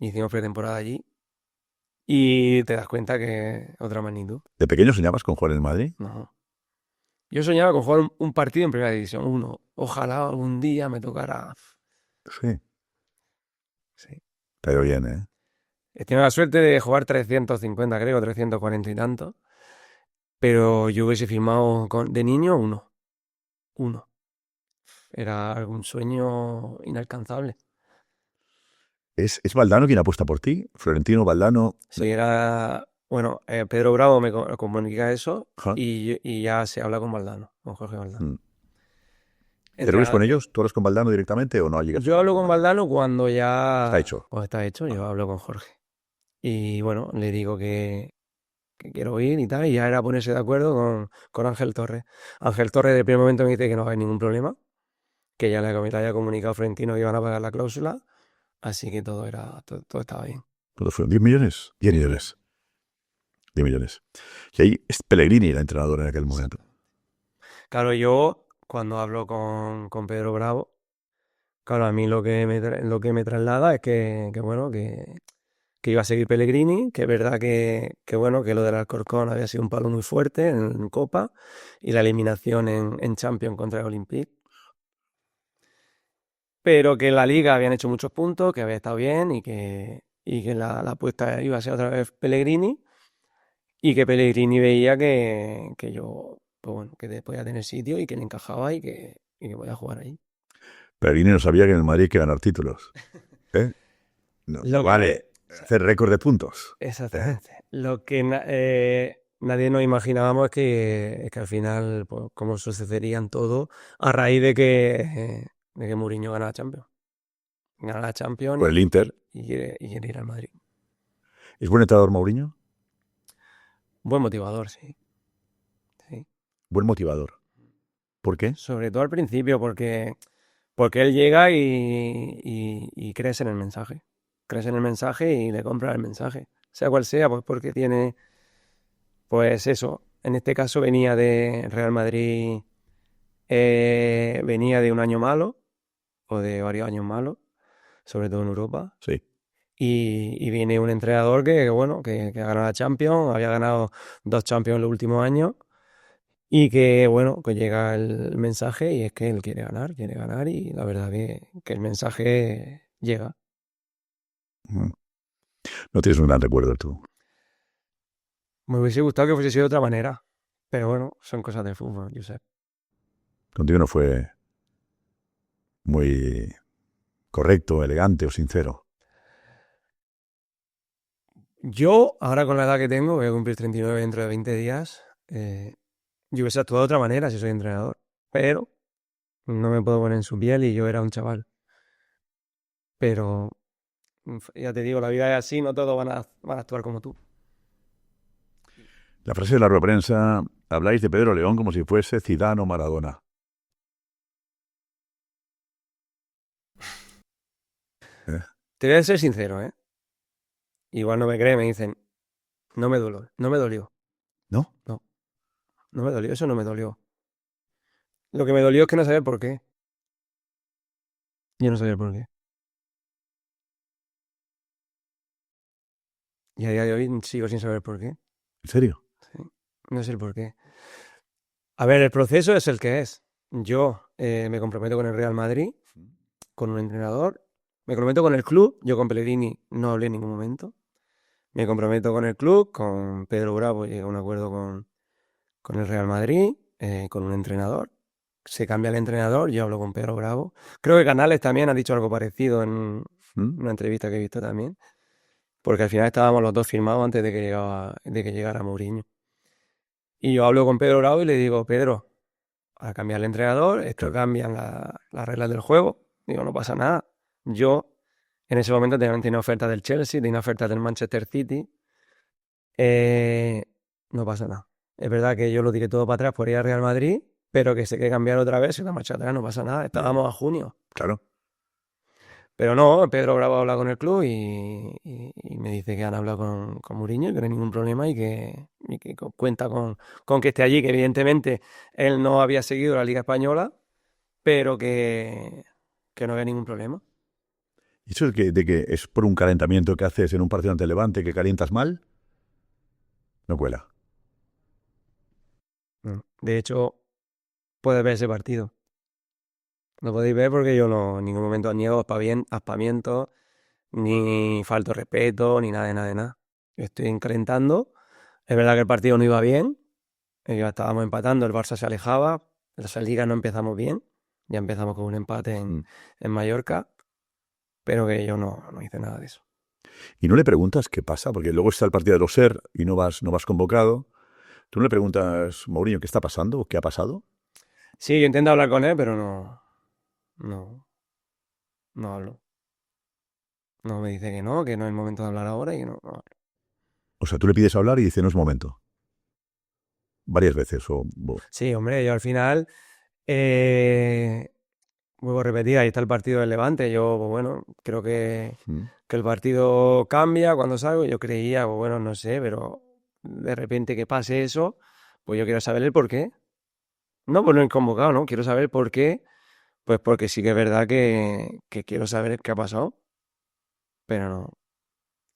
Hicimos pretemporada allí. Y te das cuenta que otra magnitud. ¿De pequeño soñabas con jugar en el Madrid? No. Yo soñaba con jugar un partido en Primera División, uno. Ojalá algún día me tocara. Sí. Sí. Te ha ido bien, ¿eh? He tenido la suerte de jugar 350, creo, 340 y tanto. Pero yo hubiese firmado de niño uno. Uno. Era un sueño inalcanzable. ¿Es Valdano quien apuesta por ti? ¿Florentino Valdano? Sí, era. Bueno, Pedro Bravo me comunica eso Ajá. y ya se habla con Valdano, con Jorge Valdano. Mm. ¿Te reúnes con ellos? ¿Tú hablas con Valdano directamente o no llegas? Yo hablo con Valdano cuando ya. Está hecho. Pues está hecho, yo hablo con Jorge. Y bueno, le digo que quiero ir y tal, y ya era ponerse de acuerdo con Ángel Torres. Ángel Torres de primer momento me dice que no va a haber ningún problema, que ya le había comunicado a Florentino que iban a pagar la cláusula, así que todo estaba bien. ¿Cuánto fueron? ¿10 millones? 10 millones. 10 millones. Y ahí es Pellegrini la entrenadora en aquel momento. Claro, yo cuando hablo con Pedro Bravo, claro, a mí lo que me traslada es bueno, que iba a seguir Pellegrini, que es verdad que bueno, que lo del Alcorcón había sido un palo muy fuerte en Copa y la eliminación en Champions contra el Olympique. Pero que en la Liga habían hecho muchos puntos, que había estado bien y que la apuesta iba a ser otra vez Pellegrini y que Pellegrini veía que yo, pues bueno, que podía tener sitio y que le encajaba y que podía jugar ahí. Pellegrini no sabía que en el Madrid hay que ganar títulos. ¿Eh? No, Lo que- vale, hacer récord de puntos. Exactamente. Lo que nadie nos imaginábamos es que al final, pues, cómo sucederían todo a raíz de que Mourinho gana la Champions. Gana la Champions Por el Inter. y quiere ir al Madrid. ¿Es buen entrenador Mourinho? Buen motivador, sí. Sí. Buen motivador. ¿Por qué? Sobre todo al principio, porque él llega y crees en el mensaje. Crees en el mensaje y le compras el mensaje. Sea cual sea, pues porque tiene, pues eso. En este caso venía de Real Madrid, venía de un año malo, o de varios años malos, sobre todo en Europa. Sí. Y viene un entrenador bueno, que ha ganado la Champions, había ganado 2 Champions en los últimos años. Y que, bueno, que llega el mensaje y es que él quiere ganar y la verdad que el mensaje llega. No tienes un gran recuerdo tú. Me hubiese gustado que fuese sido de otra manera, pero bueno, son cosas del fútbol, Josep. Contigo no fue muy correcto, elegante o sincero. Yo, ahora con la edad que tengo, voy a cumplir 39 dentro de 20 días, yo hubiese actuado de otra manera si soy entrenador, pero no me puedo poner en su piel y yo era un chaval. Pero ya te digo, la vida es así, no todos van a actuar como tú. La frase de la rueda de prensa, habláis de Pedro León como si fuese Zidane o Maradona. Te voy a ser sincero, ¿eh? Igual no me cree, me dicen, no me dolió, no me dolió. ¿No? No, no me dolió, eso no me dolió. Lo que me dolió es que no sabía el por qué. Yo no sabía el por qué. Y a día de hoy sigo sin saber por qué. ¿En serio? Sí, no sé el por qué. A ver, el proceso es el que es. Yo me comprometo con el Real Madrid, con un entrenador. Me comprometo con el club. Yo con Pellegrini no hablé en ningún momento. Me comprometo con el club, con Pedro Bravo, llegué a un acuerdo con el Real Madrid, con un entrenador. Se cambia el entrenador, yo hablo con Pedro Bravo. Creo que Canales también ha dicho algo parecido en una entrevista que he visto también, porque al final estábamos los dos firmados antes de que llegara Mourinho. Y yo hablo con Pedro Bravo y le digo, Pedro, a cambiar el entrenador, esto cambian las reglas del juego. Digo, no pasa nada. Yo en ese momento tenía oferta del Chelsea, tenía oferta del Manchester City. No pasa nada. Es verdad que yo lo tiré todo para atrás por ir al Real Madrid, pero que se que cambiar otra vez, se da marcha atrás, no pasa nada. Estábamos a junio. Claro. Pero no, Pedro Bravo habla con el club y me dice que han hablado con Mourinho y que no hay ningún problema y que cuenta con que esté allí, que evidentemente él no había seguido la Liga Española, pero que no había ningún problema. ¿Y eso de que es por un calentamiento que haces en un partido ante el Levante que calientas mal? No cuela. De hecho, puedes ver ese partido. Lo podéis ver porque yo no en ningún momento niego aspamientos, ni falto de respeto, ni nada de nada de nada. Yo estoy calentando. Es verdad que el partido no iba bien. Ya estábamos empatando, el Barça se alejaba. En la Liga no empezamos bien. Ya empezamos con un empate en Mallorca. Pero que yo no hice nada de eso. ¿Y no le preguntas qué pasa? Porque luego está el partido de los SER y no vas convocado. ¿Tú no le preguntas, Mourinho, qué está pasando? ¿Qué ha pasado? Sí, yo intento hablar con él, pero no hablo. No, me dice que no es el momento de hablar ahora y que no hablo. O sea, tú le pides hablar y dice, no es momento. Varias veces. Sí, hombre, yo al final, vuelvo a repetir, ahí está el partido del Levante. Yo, pues bueno, creo que el partido cambia cuando salgo. Yo creía, pues bueno, no sé, pero de repente que pase eso, pues yo quiero saber el por qué. No por no ir convocado, ¿no? Quiero saber por qué. Pues porque sí que es verdad que quiero saber qué ha pasado. Pero no.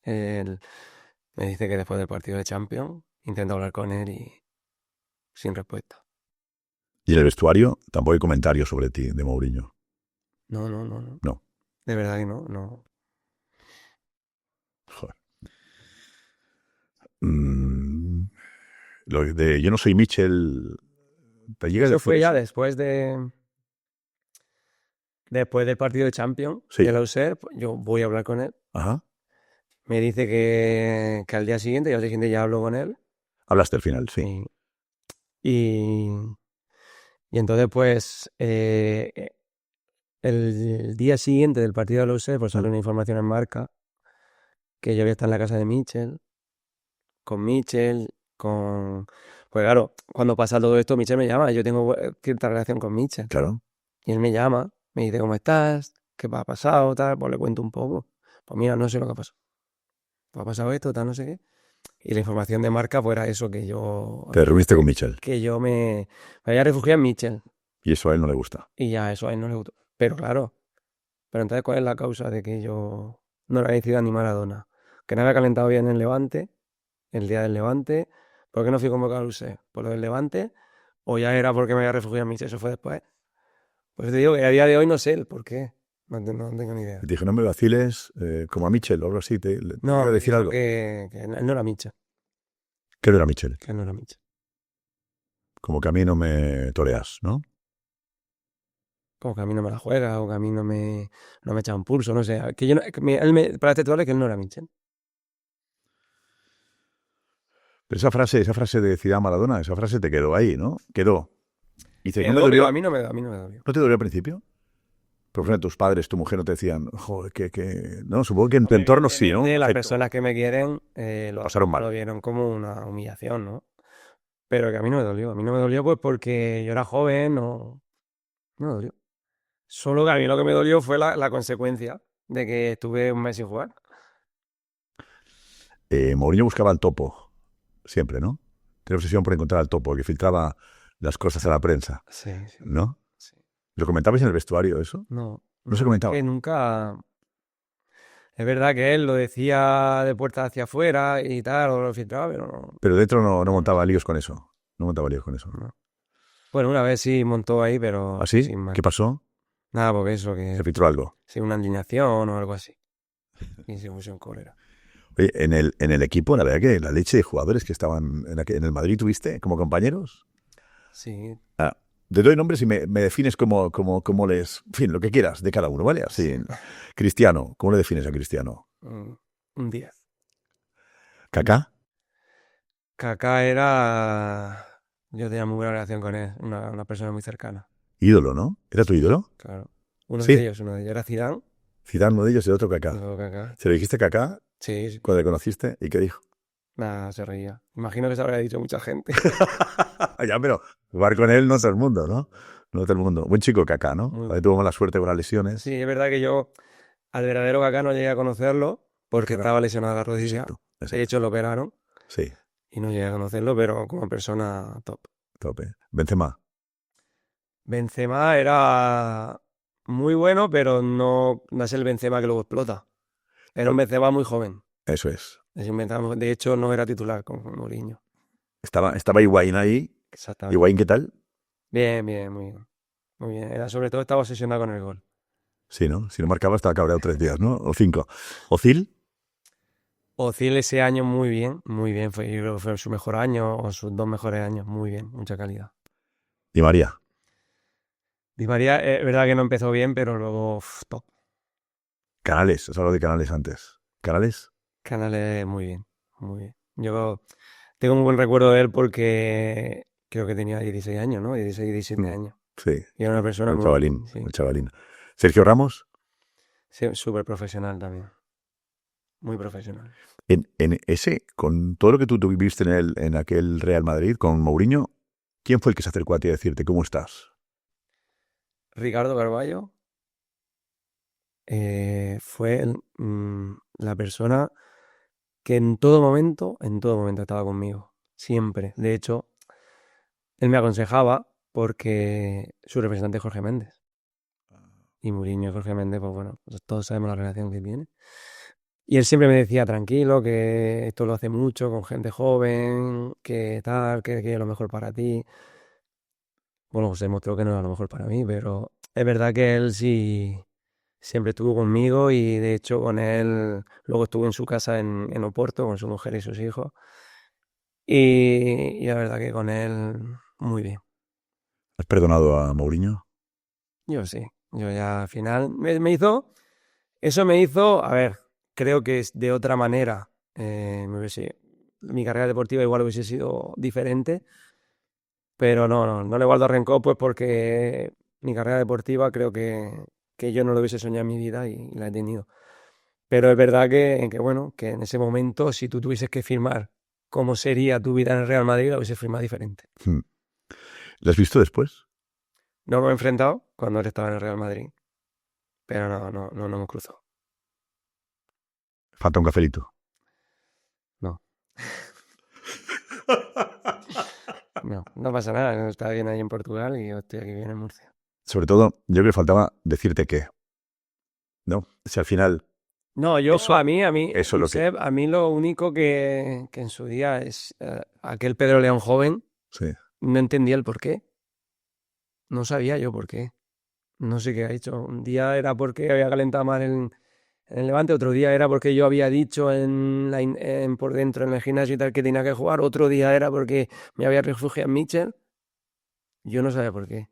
Él me dice que después del partido de Champions intento hablar con él y sin respuesta. Y en el vestuario tampoco hay comentarios sobre ti, de Mourinho. No. No. De verdad que no. Joder. Lo de yo no soy Mitchell. ¿Te llega Eso a decir fue ya eso? después de Después del partido de Champions, Sí. de la USER, pues, yo voy a hablar con él. Ajá. Me dice que al día siguiente, y al día siguiente ya hablo con él. Hablaste al final, sí. Y, y entonces, pues, el día siguiente del partido de la USER, pues sale una información en Marca que yo voy a estar en la casa de Mitchell, con... Pues claro, cuando pasa todo esto, Mitchell me llama, yo tengo cierta relación con Mitchell. Claro. Y él me llama, me dice, ¿cómo estás? ¿Qué ha pasado? Tal, pues le cuento un poco. Pues mira, no sé lo que ha pasado. Pues ha pasado esto, tal, no sé qué. Y la información de Marca pues era eso, que yo... Te reuniste con Mitchell. Que yo me había refugiado en Mitchell. Y eso a él no le gusta. Y ya, eso a él no le gustó. Pero claro, pero entonces, ¿cuál es la causa de que yo no era ni Zidane ni Maradona? Que no había calentado bien el Levante, el día del Levante. ¿Por qué no fui convocado al USE? ¿Por lo del Levante? ¿O ya era porque me había refugiado en Mitchell? Eso fue después. Pues te digo que a día de hoy no sé el por qué. No tengo ni idea. Y te dije, no me vaciles, como a Mitchell o algo así. Te No, iba a me decir dijo algo. que él no era Mitchell. ¿Qué no era Mitchell? Que él no era Mitchell. Como que a mí no me toreas, ¿no? Como que a mí no me la juega, o que a mí no me echa un pulso, no sé. Que yo no, para este que él no era Mitchell. Pero esa frase de Zidane Maradona, esa frase te quedó ahí, ¿no? Quedó. Y dices, ¿no me Pero dolió? a mí no me dolió. ¿No te dolió al principio? Por ejemplo, tus padres, tu mujer no te decían, joder, que... No, supongo que en tu entorno sí, ¿no? Las Afecto. personas que me quieren Pasaron mal. lo vieron como una humillación, ¿no? Pero que a mí no me dolió. A mí no me dolió pues porque yo era joven, no me dolió. Solo que a mí lo que me dolió fue la consecuencia de que estuve un mes sin jugar. Mourinho buscaba al topo, siempre, ¿no? Tenía obsesión por encontrar al topo, que filtraba las cosas a la prensa, Sí. ¿no? Sí. ¿Lo comentabais en el vestuario eso? No se comentaba. Es que nunca... Es verdad que él lo decía de puertas hacia afuera y tal, o lo filtraba, pero no. Pero dentro no montaba líos con eso. No montaba líos con eso. No. Bueno, una vez sí montó ahí, pero ¿Ah, sí? sin más. ¿Qué pasó? Nada, porque eso, que Se filtró algo. sí, una alineación o algo así. Y se puso en cólera. Oye, en el equipo, la verdad que la leche de jugadores que estaban en el Madrid tuviste como compañeros. Sí. Te doy nombres y me defines como les... En fin, lo que quieras de cada uno, ¿vale? Así. Cristiano, ¿cómo le defines a Cristiano? Un 10. ¿Kaká? Kaká era... Yo tenía muy buena relación con él, una persona muy cercana. Ídolo, ¿no? ¿Era tu ídolo? Claro. Uno Sí. de ellos era Zidane. Zidane, uno de ellos, y el otro Kaká. Luego Kaká. ¿Se lo dijiste Kaká Sí. cuando le conociste? ¿Y qué dijo? Nada, se reía. Imagino que se habría dicho mucha gente. Ya, pero jugar con él no todo el mundo, ¿no? No todo el mundo. Buen chico Kaká, ¿no? Muy Tuvo mala suerte con las lesiones. Sí, es verdad que yo al verdadero Kaká no llegué a conocerlo porque estaba lesionado la rodilla. Exacto. De hecho, lo operaron Sí, y no llegué a conocerlo, pero como persona top. tope. Benzema. Benzema era muy bueno, pero no es el Benzema que luego explota. Era un Benzema muy joven. Eso es. De hecho, no era titular con Mourinho. Estaba Higuaín ahí. Exactamente. ¿Higuaín qué tal? Bien, muy bien. Muy bien. Sobre todo estaba obsesionado con el gol. Sí, ¿no? Si no marcaba estaba cabreado 3 días, ¿no? O 5. ¿Ozil? Ozil ese año muy bien, muy bien. Yo creo que fue su mejor año o sus 2 mejores años. Muy bien, mucha calidad. Di María. Di María, es verdad que no empezó bien, pero luego top. Canales. Has hablado de Canales antes. ¿Canales? Canales muy bien, muy bien. Yo tengo un buen recuerdo de él porque creo que tenía 16 años, ¿no? 16, 17 años. Sí. Y era una persona Un muy... chavalín. Sí. Un chavalín. ¿Sergio Ramos? Sí, súper profesional también. Muy profesional. En ese, con todo lo que tú viviste en aquel Real Madrid, con Mourinho, ¿quién fue el que se acercó a ti a decirte cómo estás? Ricardo Carballo fue la persona que en todo momento estaba conmigo. Siempre. De hecho, él me aconsejaba porque su representante es Jorge Méndez. Y Mourinho y Jorge Méndez, pues bueno, pues todos sabemos la relación que tiene. Y él siempre me decía, tranquilo, que esto lo hace mucho con gente joven, que tal, que es lo mejor para ti. Bueno, se demostró que no era lo mejor para mí, pero es verdad que él sí siempre estuvo conmigo y de hecho con él luego estuve en su casa en Oporto con su mujer y sus hijos. Y la verdad que con él muy bien. ¿Has perdonado a Mourinho? Yo sí, Yo ya al final eso me hizo, a ver, creo que es de otra manera, mi carrera deportiva igual hubiese sido diferente, pero no le guardo rencor, pues porque mi carrera deportiva creo que yo no lo hubiese soñado en mi vida y la he tenido. Pero es verdad bueno, que en ese momento, si tú tuvieses que firmar cómo sería tu vida en el Real Madrid, la hubieses firmado diferente. ¿Lo has visto después? No me he enfrentado cuando él estaba en el Real Madrid, pero no nos hemos cruzado. Falta un cafelito. No. No pasa nada, está bien ahí en Portugal y yo estoy aquí bien en Murcia. Sobre todo, yo creo que faltaba decirte que, ¿no? Si al final... No, yo Eso- a mí, eso es lo que... Seb, a mí lo único que en su día es aquel Pedro León joven, Sí. no entendía el por qué. No sabía yo por qué. No sé qué ha hecho. Un día era porque había calentado mal en el Levante, otro día era porque yo había dicho por dentro en el gimnasio y tal que tenía que jugar, otro día era porque me había refugiado en Mitchell. Yo no sabía por qué.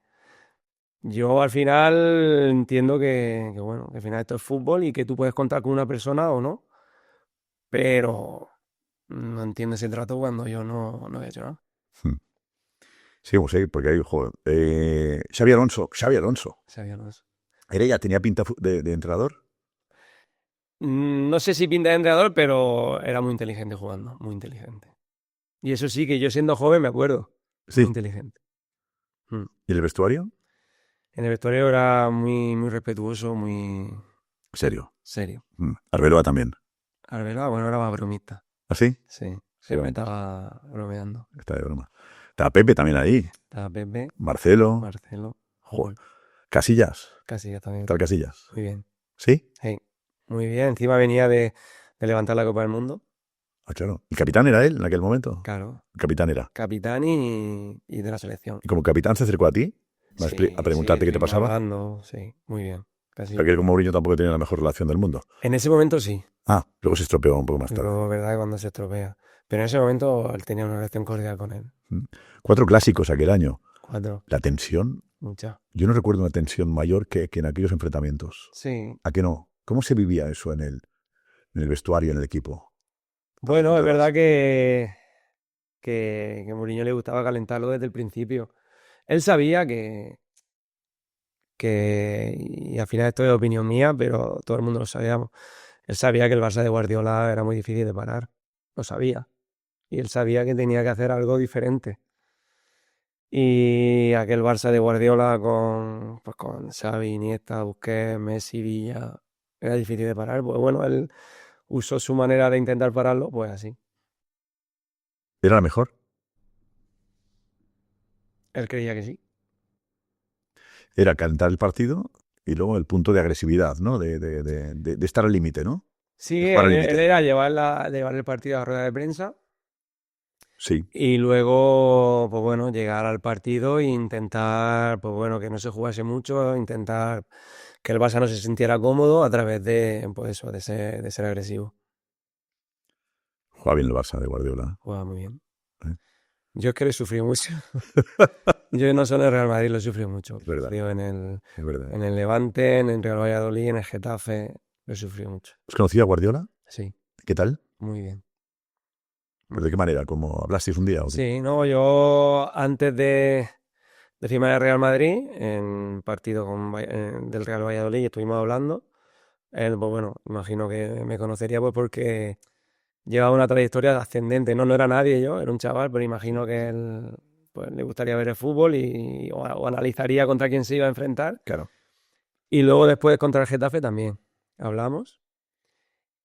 Yo al final entiendo bueno, que al final esto es fútbol y que tú puedes contar con una persona o no, pero no entiendo ese trato cuando yo no he hecho nada. Sí, vamos a ir, porque hay, joder, Xavi Alonso. Sabía no eso. ¿Era ya? ¿Tenía pinta de entrenador? No sé si pinta de entrenador, pero era muy inteligente jugando, muy inteligente. Y eso sí, que yo siendo joven me acuerdo, Sí. muy inteligente. ¿Y el vestuario? En el vestuario era muy respetuoso, muy Serio. serio. Arbeloa también. Arbeloa, bueno, era más bromista. ¿Ah, sí? Sí, siempre estaba bromeando. Está de broma. Estaba Pepe también ahí. Estaba Pepe, Marcelo. Marcelo, Joder. Casillas. Casillas también. Tal Casillas. Muy bien. ¿Sí? Sí, muy bien. Encima venía de levantar la Copa del Mundo. Ah, claro. ¿El capitán era él en aquel momento? Claro. El capitán era. Capitán y de la selección. ¿Y como capitán se acercó a ti? Sí, A preguntarte qué te estuvimos pasaba. hablando, sí, muy bien. Pero que con Mourinho tampoco tenía la mejor relación del mundo. En ese momento sí. Ah, luego se estropeó un poco más tarde. Luego, verdad, cuando se estropea. Pero en ese momento él tenía una relación cordial con él. 4 clásicos aquel año. 4, La tensión. mucha. Yo no recuerdo una tensión mayor que en aquellos enfrentamientos. Sí. ¿A qué no? ¿Cómo se vivía eso en el vestuario, en el equipo? Bueno, es verdad que Mourinho le gustaba calentarlo desde el principio. Él sabía y al final esto es opinión mía, pero todo el mundo lo sabíamos. Él sabía que el Barça de Guardiola era muy difícil de parar. Lo sabía. Y él sabía que tenía que hacer algo diferente. Y aquel Barça de Guardiola con Xavi, Iniesta, Busquets, Messi, Villa, era difícil de parar. Pues bueno, él usó su manera de intentar pararlo, pues así. ¿Era la mejor? Él creía que sí. Era calentar el partido y luego el punto de agresividad, ¿no? De estar al límite, ¿no? Sí, De jugar al él límite. era llevar el partido a la rueda de prensa Sí. y luego, pues bueno, llegar al partido e intentar, pues bueno, que no se jugase mucho, intentar que el Barça no se sintiera cómodo a través pues eso, de ser agresivo. Juega bien el Barça de Guardiola. Juega muy bien. ¿Eh? Yo es que le sufrí mucho. Yo no solo en el Real Madrid lo sufrí mucho. Es verdad. Sufrí Es verdad. en el Levante, en el Real Valladolid, en el Getafe. Lo sufrí mucho. ¿Os conocía a Guardiola? Sí, ¿Qué tal? muy bien. ¿Pero de qué manera? ¿Cómo hablasteis un día? ¿O qué? Sí, no, yo antes de firmar el Real Madrid, en partido del Real Valladolid, estuvimos hablando. Él, pues bueno, imagino que me conocería pues porque llevaba una trayectoria ascendente. No era nadie yo, era un chaval, pero imagino que él pues, le gustaría ver el fútbol o analizaría contra quién se iba a enfrentar. Claro. Y luego después contra el Getafe también hablamos.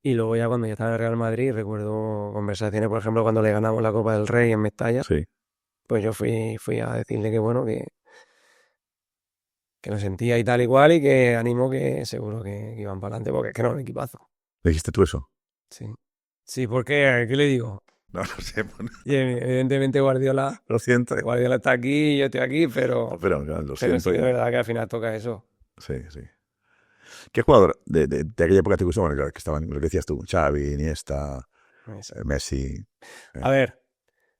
Y luego ya cuando ya estaba en el Real Madrid, recuerdo conversaciones, por ejemplo, cuando le ganamos la Copa del Rey en Mestalla, Sí. pues yo fui a decirle que bueno, que lo sentía y tal igual y que ánimo que seguro que iban para adelante porque es que no, un equipazo. ¿Le dijiste tú eso? Sí. Sí, porque, ¿qué le digo? No, no sé. Bueno, Y evidentemente Guardiola lo siento. está aquí y yo estoy aquí, pero Pero claro, lo sí, siento. es verdad que al final toca eso. Sí, sí. ¿Qué jugador de aquella época te gustó? Bueno, claro, que estaban, lo que decías tú, Xavi, Iniesta, Eso. Messi. A ver,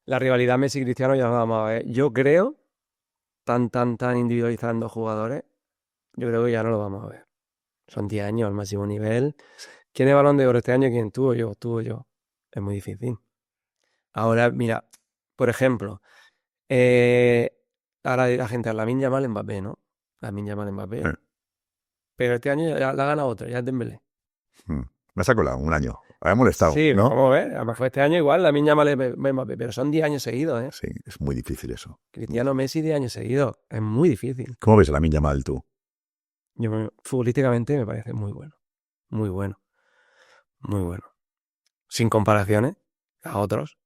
la rivalidad Messi-Cristiano ya la vamos a ver. Yo creo, tan individualizando jugadores, yo creo que ya no lo vamos a ver. Son 10 años al máximo nivel. ¿Quién es Balón de Oro este año? ¿Quién? Tú o yo, tú o yo. Es muy difícil. Ahora, mira, por ejemplo, ahora la gente, Lamine Yamal, Mbappé, ¿no? Lamine Yamal, Mbappé. Pero este año ya la ha ganado otro, ya es Dembélé. Me ha colado un año. Me ha molestado, Sí, ¿no? vamos a ver. A lo mejor este año igual, Lamine Yamal es Mbappé, pero son 10 años seguidos, ¿eh? Sí, es muy difícil eso. Cristiano Messi 10 años seguidos. Es muy difícil. ¿Cómo ves a Lamine Yamal tú? Futbolísticamente me parece muy bueno. Muy bueno. Muy bueno. Sin comparaciones a otros.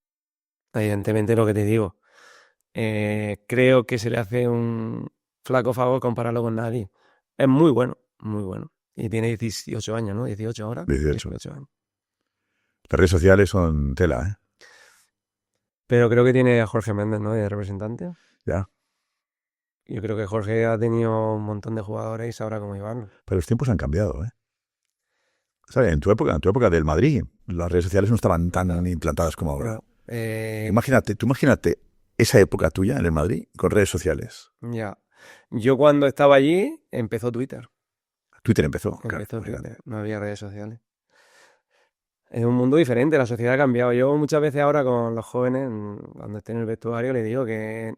Evidentemente lo que te digo. Creo que se le hace un flaco favor compararlo con nadie. Es muy bueno, muy bueno. Y tiene 18 años, ¿no? 18 ahora. 18. 18 años. Las redes sociales son tela, ¿eh? Pero creo que tiene a Jorge Méndez, ¿no? De representante. Ya. Yo creo que Jorge ha tenido un montón de jugadores y sabrá cómo llevarlo. Pero los tiempos han cambiado, ¿eh? ¿Sabes? En tu época del Madrid, las redes sociales no estaban tan implantadas como ahora. Tú imagínate esa época tuya en el Madrid con redes sociales. Ya. Yo cuando estaba allí empezó Twitter. Twitter empezó. Empezó claro, Twitter. No había redes sociales. Es un mundo diferente, la sociedad ha cambiado. Yo muchas veces ahora con los jóvenes, cuando estén en el vestuario, les digo que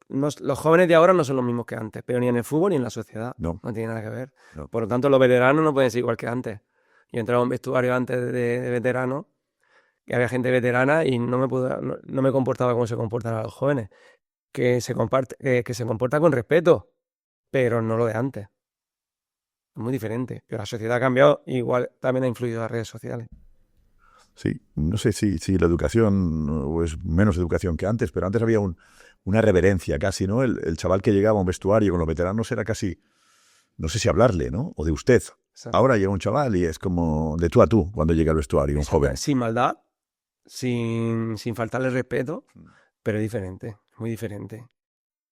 los jóvenes de ahora no son los mismos que antes, pero ni en el fútbol ni en la sociedad. No. No tiene nada que ver. No. Por lo tanto, los veteranos no pueden ser igual que antes. Yo entraba a un vestuario antes de veteranos, que había gente veterana y no me comportaba como se comportan los jóvenes. Que se comporta con respeto, pero no lo de antes. Es muy diferente. Pero la sociedad ha cambiado, igual también ha influido las redes sociales. Sí, no sé si la educación o es menos educación que antes, pero antes había una reverencia casi, ¿no? El chaval que llegaba a un vestuario con los veteranos era casi, no sé si hablarle, ¿no? O de usted. Exacto. Ahora llega un chaval y es como de tú a tú cuando llega al vestuario, un joven. Sin maldad, sin faltarle respeto, pero es diferente, muy diferente.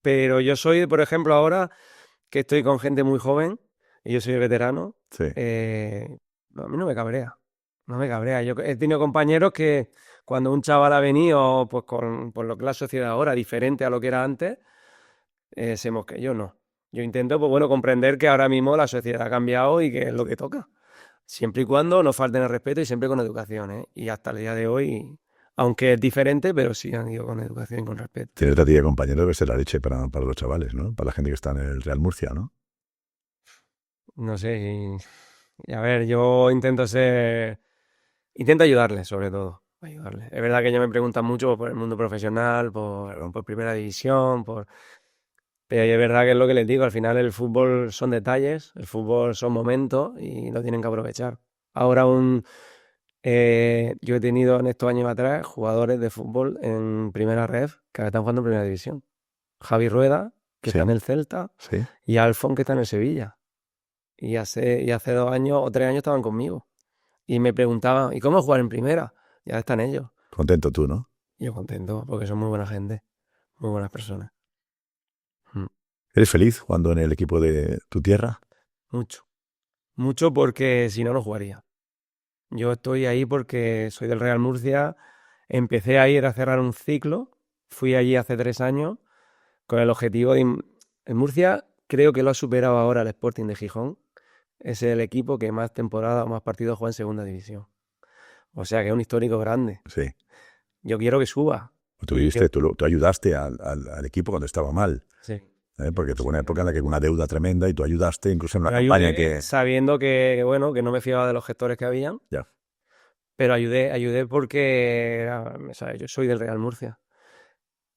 Pero yo soy, por ejemplo, ahora que estoy con gente muy joven y yo soy veterano, Sí. a mí no me cabrea. No me cabrea. Yo he tenido compañeros que cuando un chaval ha venido pues por lo que es la sociedad ahora, diferente a lo que era antes, se mosquea. Yo no. Yo intento, pues bueno, comprender que ahora mismo la sociedad ha cambiado y que es lo que toca. Siempre y cuando no falten el respeto y siempre con educación, ¿eh? Y hasta el día de hoy, aunque es diferente, pero sí han ido con educación y con respeto. Tienes a ti de compañero debe ser la leche para los chavales, ¿no? Para la gente que está en el Real Murcia, ¿no? No sé, y a ver, yo intento ayudarles sobre todo, ayudarles. Es verdad que ellos me preguntan mucho por el mundo profesional, por primera división, pero es verdad que es lo que les digo, al final el fútbol son detalles, el fútbol son momentos y lo tienen que aprovechar. Ahora yo he tenido en estos años atrás jugadores de fútbol en primera ref que ahora están jugando en primera división. Javi Rueda, que Sí. está en el Celta, Sí. y Alfon, que está en el Sevilla. Y hace 2 años o 3 años estaban conmigo. Y me preguntaban, ¿y cómo jugar en primera? Ya están ellos. Contento tú, ¿no? Y yo contento, porque son muy buena gente, muy buenas personas. ¿Eres feliz jugando en el equipo de tu tierra? Mucho. Mucho porque si no, no jugaría. Yo estoy ahí porque soy del Real Murcia. Empecé a ir a cerrar un ciclo. Fui allí hace 3 años con el objetivo de... En Murcia creo que lo ha superado ahora el Sporting de Gijón. Es el equipo que más temporadas o más partidos juega en segunda división. O sea que es un histórico grande. Sí. Yo quiero que suba. Tú ayudaste al equipo cuando estaba mal. Sí. Porque tuvo una época en la que una deuda tremenda y tú ayudaste incluso en una Pero campaña ayudé sabiendo que no me fiaba de los gestores que habían. Ya. Pero ayudé porque ¿sabes? Yo soy del Real Murcia.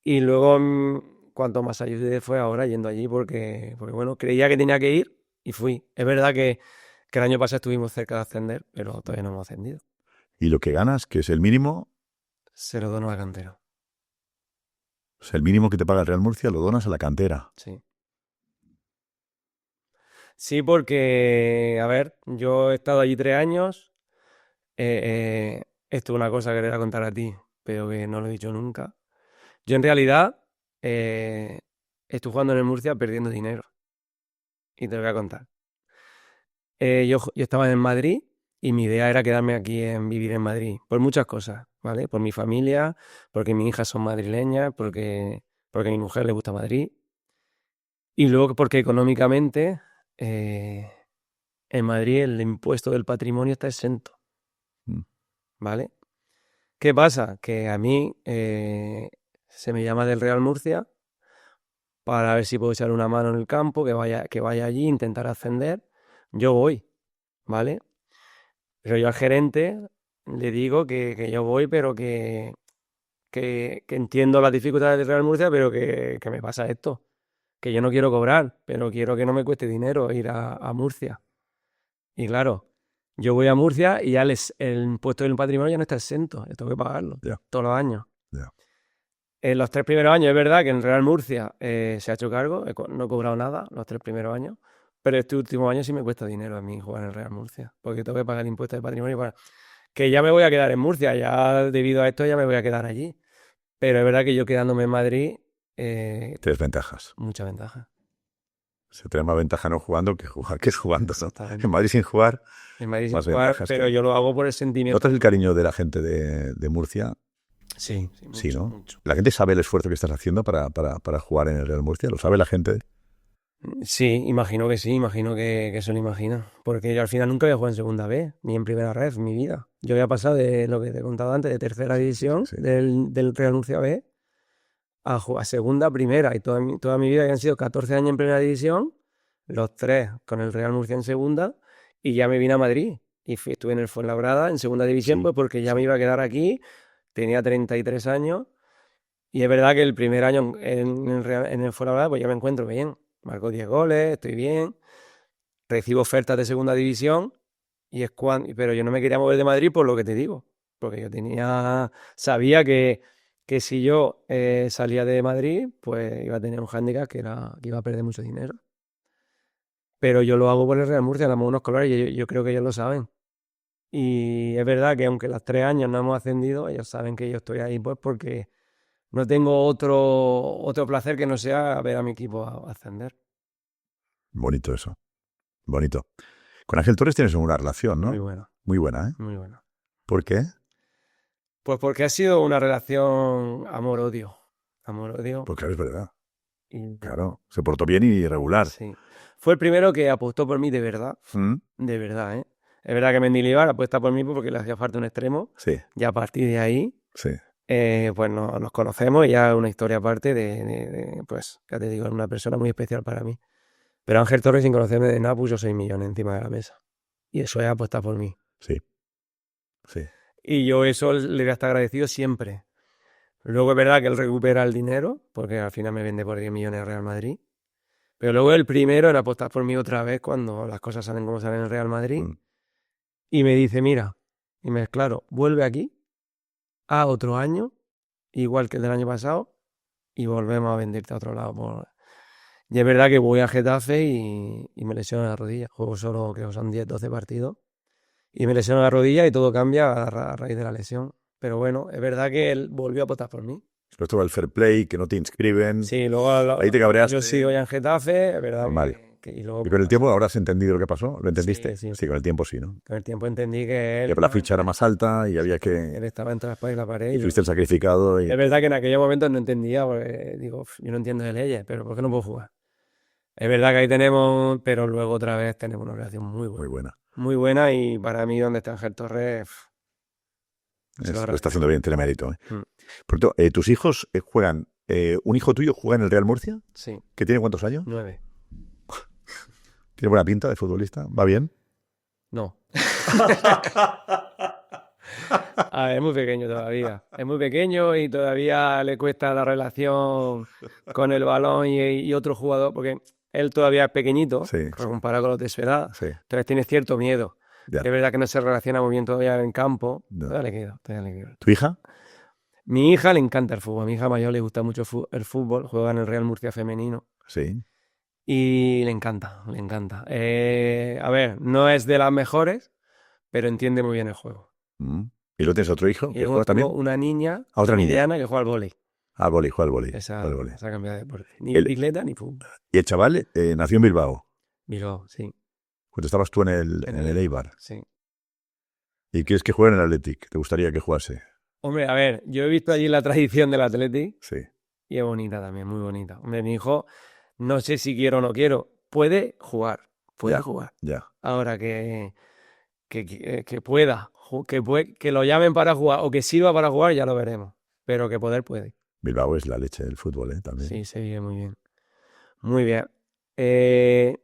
Y luego, cuanto más ayudé fue ahora yendo allí porque bueno, creía que tenía que ir y fui. Es verdad que el año pasado estuvimos cerca de ascender, pero todavía no hemos ascendido. Y lo que ganas, que es el mínimo, Se lo dono a la cantera. o sea, el mínimo que te paga el Real Murcia lo donas a la cantera. Sí. Sí, porque, a ver, yo he estado allí 3 años. Esto es una cosa que le voy a contar a ti, pero que no lo he dicho nunca. Yo en realidad estoy jugando en el Murcia perdiendo dinero. Y te lo voy a contar. Yo estaba en Madrid y mi idea era quedarme aquí vivir en Madrid. Por muchas cosas, ¿vale? Por mi familia, porque mis hijas son madrileñas, porque a mi mujer le gusta Madrid. Y luego porque económicamente en Madrid el impuesto del patrimonio está exento, Mm. ¿vale? ¿Qué pasa? Que a mí se me llama del Real Murcia para ver si puedo echar una mano en el campo, que vaya allí, intentar ascender. Yo voy, ¿vale? Pero yo al gerente le digo que yo voy, pero que entiendo las dificultades del Real Murcia, pero que me pasa esto. Que yo no quiero cobrar, pero quiero que no me cueste dinero ir a Murcia. Y claro, yo voy a Murcia y ya el impuesto del patrimonio ya no está exento, yo tengo que pagarlo Ya. todos los años. Ya. En los 3 primeros años es verdad que en Real Murcia se ha hecho cargo, no he cobrado nada los 3 primeros años, pero este último año sí me cuesta dinero a mí jugar en el Real Murcia, porque tengo que pagar el impuesto de patrimonio que ya me voy a quedar en Murcia, ya debido a esto ya me voy a quedar allí. Pero es verdad que yo quedándome en Madrid, Tienes ventajas. mucha ventaja. Se tiene más ventaja no jugando que jugando. ¿No? Exactamente. En Madrid sin jugar, En Madrid sin más jugar, ventajas. pero yo lo hago por el sentimiento. ¿Notas el cariño de la gente de Murcia? Sí, mucho, Sí, ¿no? mucho. ¿La gente sabe el esfuerzo que estás haciendo para jugar en el Real Murcia? ¿Lo sabe la gente? Sí, imagino que se lo imagina. Porque yo al final nunca había jugado en segunda B, ni en primera red en mi vida. Yo había pasado de lo que te he contado antes, de tercera división, Sí. del Real Murcia B, a segunda, primera. Y toda mi vida habían sido 14 años en primera división, los 3 con el Real Murcia en segunda, y ya me vine a Madrid. Y estuve en el Fuenlabrada en segunda división, Sí, pues porque ya sí. me iba a quedar aquí, tenía 33 años. Y es verdad que el primer año en el Fuenlabrada, pues ya me encuentro bien. Marco 10 goles, estoy bien. Recibo ofertas de segunda división, pero yo no me quería mover de Madrid por lo que te digo. Porque yo sabía que si yo salía de Madrid, pues iba a tener un hándicap que iba a perder mucho dinero. Pero yo lo hago por el Real Murcia, damos unos colores y yo creo que ellos lo saben. Y es verdad que aunque los 3 años no hemos ascendido, ellos saben que yo estoy ahí pues porque no tengo otro placer que no sea ver a mi equipo ascender. Bonito eso. Bonito. Con Ángel Torres tienes una relación, ¿no? Muy buena, Muy buena, ¿eh? muy buena. ¿Por qué? Pues porque ha sido una relación amor-odio. Amor-odio. Pues claro, es verdad. Y, Claro, se portó bien y regular. sí. Fue el primero que apostó por mí de verdad. ¿Mm? De verdad, ¿eh? Es verdad que Mendilibar apuesta por mí porque le hacía falta un extremo. Sí, Y a partir de ahí, sí. pues nos conocemos y ya es una historia aparte pues, ya te digo, es una persona muy especial para mí. Pero Ángel Torres, sin conocerme de nada, puso 6 millones encima de la mesa. Y eso es apostar por mí. Sí. Sí. Y yo eso le voy a estar agradecido siempre. Luego es verdad que él recupera el dinero, porque al final me vende por 10 millones a Real Madrid. Pero luego el primero en apostar por mí otra vez cuando las cosas salen como salen en el Real Madrid. Mm. Y me dice, mira, y me claro, vuelve aquí a otro año, igual que el del año pasado, y volvemos a venderte a otro lado. Y es verdad que voy a Getafe y me lesiono la rodilla. Juego solo, creo que son 10, 12 partidos. Y me lesiono la rodilla y todo cambia a raíz de la lesión. Pero bueno, es verdad que él volvió a apostar por mí. Pero esto va el fair play, que no te inscriben. Sí, luego Ahí te cabreaste. yo sigo ya en Getafe, es verdad. Normal. Y luego, ¿Y con el tiempo ahora has entendido lo que pasó? ¿Lo entendiste? Sí. Sí, con el tiempo sí, ¿no? Con el tiempo entendí que él, Que la ficha era más alta y había él que... estaba entre la espada y la pared. Y fuiste el sacrificado y... Es verdad que en aquellos momentos no entendía, porque digo, yo no entiendo de leyes, pero ¿por qué no puedo jugar? Es verdad que ahí tenemos, pero luego otra vez tenemos una relación muy buena. Muy buena. Muy buena y para mí donde está Ángel Torres... Lo está haciendo bien, tiene mérito. ¿eh? Mm. Por cierto, ¿tus hijos juegan? ¿Un hijo tuyo juega en el Real Murcia? Sí, ¿Que tiene cuántos años? 9. ¿Tiene buena pinta de futbolista? ¿Va bien? No. A ver, es muy pequeño todavía. Es muy pequeño y todavía le cuesta la relación con el balón y otro jugador, porque él todavía es pequeñito, Sí, comparado con los de su edad. sí. Entonces tiene cierto miedo. Ya. Es verdad que no se relaciona muy bien todavía en campo. No. Todavía le queda. ¿Tu hija? Mi hija le encanta el fútbol. A mi hija mayor le gusta mucho el fútbol. Juega en el Real Murcia femenino. Sí. Y le encanta, le encanta. A ver, no es de las mejores, pero entiende muy bien el juego. Mm. ¿Y luego tienes otro hijo Y que luego juega también? tengo una niña, ¿A otra niña? Diana, que juega al vóley. Al vóley, juega al vóley. Esa juega al vóley. ha cambiado de deporte. Ni El- bicicleta ni fútbol. Y el chaval nació en Bilbao. Bilbao, sí. Cuando estabas tú en el Eibar. Sí. ¿Y quieres que juegue en el Athletic? ¿Te gustaría que jugase? Hombre, a ver, yo he visto allí la tradición del Athletic Sí. y es bonita también, muy bonita. Hombre, mi hijo, no sé si quiero o no quiero, puede jugar, puede Ya, jugar. ya. Ahora que pueda, que lo llamen para jugar o que sirva para jugar, ya lo veremos. Pero que poder puede. Bilbao es la leche del fútbol, también. Sí, se vive muy bien. Muy bien. Eh,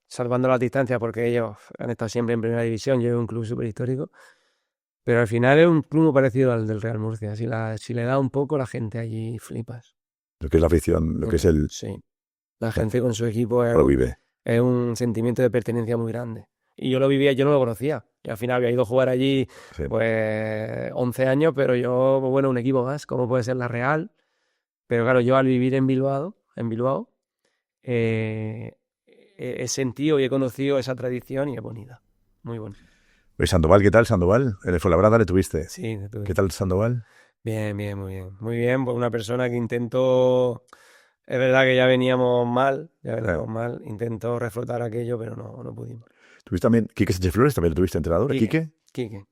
salvando las distancias, porque ellos han estado siempre en primera división, yo es un club súper histórico, pero al final es un club muy parecido al del Real Murcia. Si le da un poco, la gente allí flipas. Lo que es la afición, lo que es el... Sí, la gente con su equipo lo vive. es un sentimiento de pertenencia muy grande. Y yo lo vivía, yo no lo conocía. Y al final había ido a jugar allí Sí. pues 11 años, pero yo, bueno, un equipo más, como puede ser la Real. Pero claro, yo al vivir en Bilbao, he sentido y he conocido esa tradición y es bonita. Muy bonita. Oye, Sandoval, ¿qué tal, Sandoval? En el Fuenlabrada le tuviste. Sí, ¿Qué tal, Sandoval? bien, bien, muy bien. Muy bien, pues una persona que intentó. Es verdad que ya veníamos mal. Intentó reflotar aquello, pero no pudimos. ¿Tuviste también Quique Sánchez Flores? ¿También lo tuviste entrenador? ¿Quique? Quique,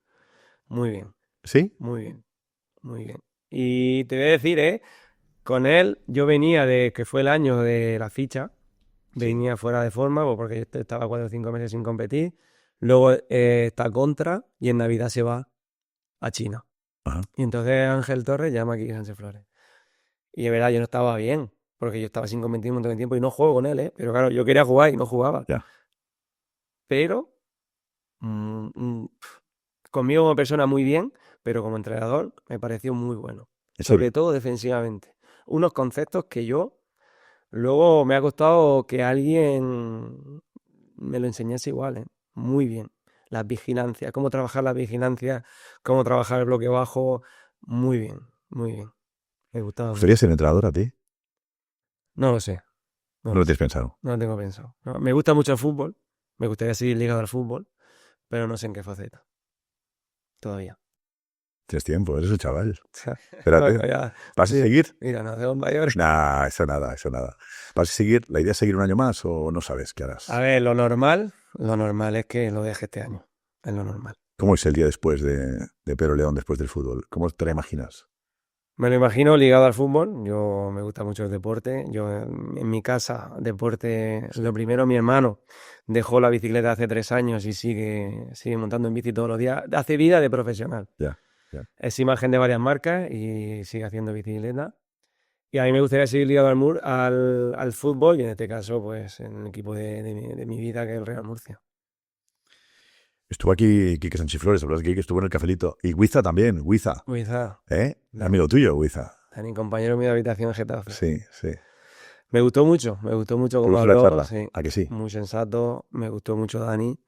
muy bien, ¿Sí? muy bien, muy bien. Y te voy a decir, con él yo venía de que fue el año de la ficha, venía fuera de forma pues, porque yo estaba 4 o 5 meses sin competir. Luego está contra y en Navidad se va a China. Ajá. Y entonces Ángel Torres llama a Quique Sánchez Flores. Y de verdad yo no estaba bien, porque yo estaba sin competir un montón de tiempo y no juego con él, ¿eh? Pero claro, yo quería jugar y no jugaba. Ya. Pero mm, mm, conmigo como persona muy bien, pero como entrenador me pareció muy bueno. Eso, Sobre todo defensivamente. Unos conceptos que yo luego me ha costado que alguien me lo enseñase igual, ¿eh? Muy bien. Las vigilancias, cómo trabajar la vigilancia, cómo trabajar el bloque bajo, muy bien, muy bien. Me ¿te gustaba gustaría mucho. ser entrenador a ti? No lo sé, no No lo lo sé. tienes pensado. No lo tengo pensado. No, me gusta mucho el fútbol, me gustaría seguir ligado al fútbol, pero no sé en qué faceta. Todavía. Tienes tiempo, eres un chaval. Bueno, Espérate. ya. ¿Vas a Sí, seguir? mira, nos hacemos mayores. Nah, eso nada, eso nada. ¿Vas a seguir? ¿La idea es seguir un año más o no sabes qué A harás? ver, lo normal es que lo deje este año. Es lo normal. ¿Cómo es el día después de Pedro León, después del fútbol? ¿Cómo te la imaginas? Me lo imagino ligado al fútbol. Yo me gusta mucho el deporte. Yo en mi casa, deporte, lo primero, mi hermano dejó la bicicleta hace 3 años y sigue montando en bici todos los días. Hace vida de profesional. Ya, ya. Es imagen de varias marcas y sigue haciendo bicicleta. Y a mí me gustaría seguir ligado al fútbol y en este caso, pues, en el equipo de mi vida, que es el Real Murcia. Estuvo aquí Quique Sánchez Flores, hablas de Quique, estuvo en el cafelito. Y Huiza también, Huiza. Huiza, ¿Eh? Dani, Amigo tuyo, Huiza. Dani, compañero mío de habitación en Getafe. Sí, sí. Me gustó mucho ¿Te cómo gustó la habló, charla? sí, ¿A que sí? muy sensato, me gustó mucho Dani.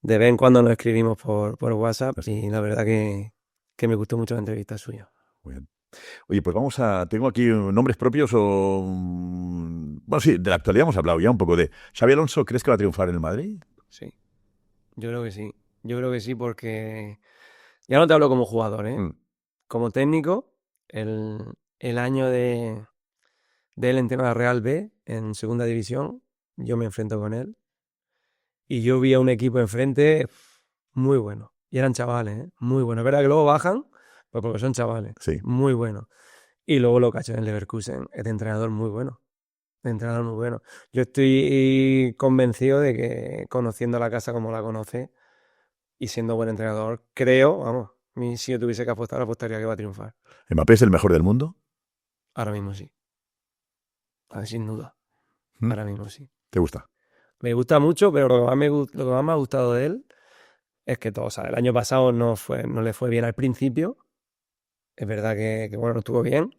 De vez en cuando nos escribimos por WhatsApp Así. y la verdad que me gustó mucho la entrevista suya. Muy bien. Oye, pues vamos a... Tengo aquí nombres propios o... Bueno, sí, de la actualidad hemos hablado ya un poco de... ¿Xabi Alonso crees que va a triunfar en el Madrid? Sí, yo creo que sí. Yo creo que sí porque ya no te hablo como jugador, ¿eh? Mm. Como técnico, el año de él en la Real B, en segunda división, yo me enfrento con él y yo vi a un equipo enfrente muy bueno. Y eran chavales, ¿eh? Muy buenos. Es verdad que luego bajan, pues porque son chavales. Sí. Muy buenos. Y luego lo cacho en el Leverkusen, es de entrenador muy bueno. De entrenador muy bueno. Yo estoy convencido de que conociendo la casa como la conoce y siendo buen entrenador, creo, vamos, si yo tuviese que apostar, apostaría que va a triunfar. ¿Mbappé es el mejor del mundo? Ahora mismo sí. Sin duda. ¿Mm? Ahora mismo sí. ¿Te gusta? Me gusta mucho, pero lo que más me ha gustado de él es que todo, o sea, el año pasado no le fue bien al principio. Es verdad que bueno, no estuvo bien.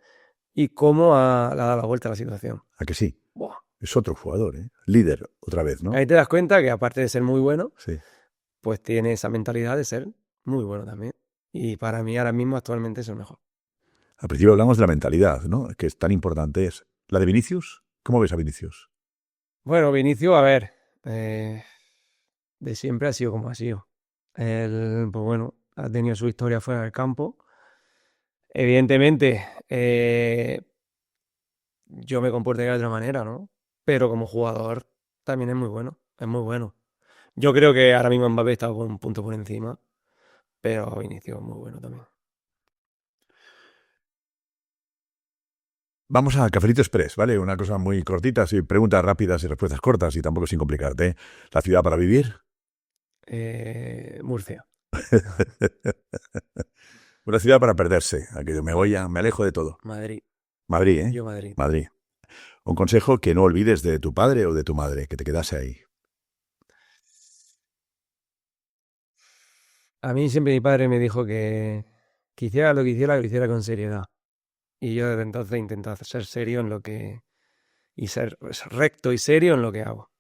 Y cómo le ha dado la vuelta a la situación. ¿A que sí? Buah. Es otro jugador, ¿eh? Líder, otra vez, ¿no? Ahí te das cuenta que aparte de ser muy bueno, Sí. pues tiene esa mentalidad de ser muy bueno también. Y para mí ahora mismo actualmente es el mejor. Al principio hablamos de la mentalidad, ¿no? Que es tan importante. Es la de Vinicius. ¿Cómo ves a Vinicius? Bueno, Vinicio, a ver, de siempre ha sido como ha sido. Él, pues bueno, ha tenido su historia fuera del campo. Evidentemente, yo me comportaría de otra manera, ¿no? Pero como jugador también es muy bueno, es muy bueno. Yo creo que ahora mismo Mbappé está un punto por encima, pero Vinicius es muy bueno también. Vamos a Cafelito Express, ¿vale? Una cosa muy cortita, así, preguntas rápidas y respuestas cortas y tampoco sin complicarte, ¿eh? ¿La ciudad para vivir? Murcia, Una ciudad para perderse. Aquello, me alejo de todo. Madrid, Madrid, ¿eh? yo Madrid. Madrid. Un consejo que no olvides de tu padre o de tu madre, que te quedase ahí. A mí siempre mi padre me dijo que hiciera lo hiciera con seriedad. Y yo desde entonces intento ser serio en lo que... y ser pues, recto y serio en lo que hago.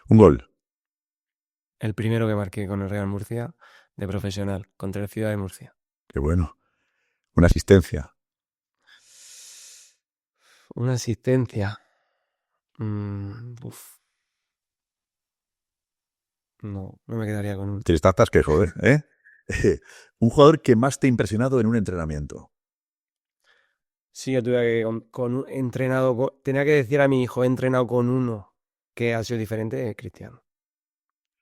Un gol. El primero que marqué con el Real Murcia de profesional contra el Ciudad de Murcia. Qué bueno. Una asistencia. Una asistencia. No, no me quedaría con un... Tienes tantas que joder, ¿eh? Un jugador que más te ha impresionado en un entrenamiento. Sí, yo tuve que con un entrenado... tenía que decir a mi hijo, he entrenado con uno que ha sido diferente, Cristiano.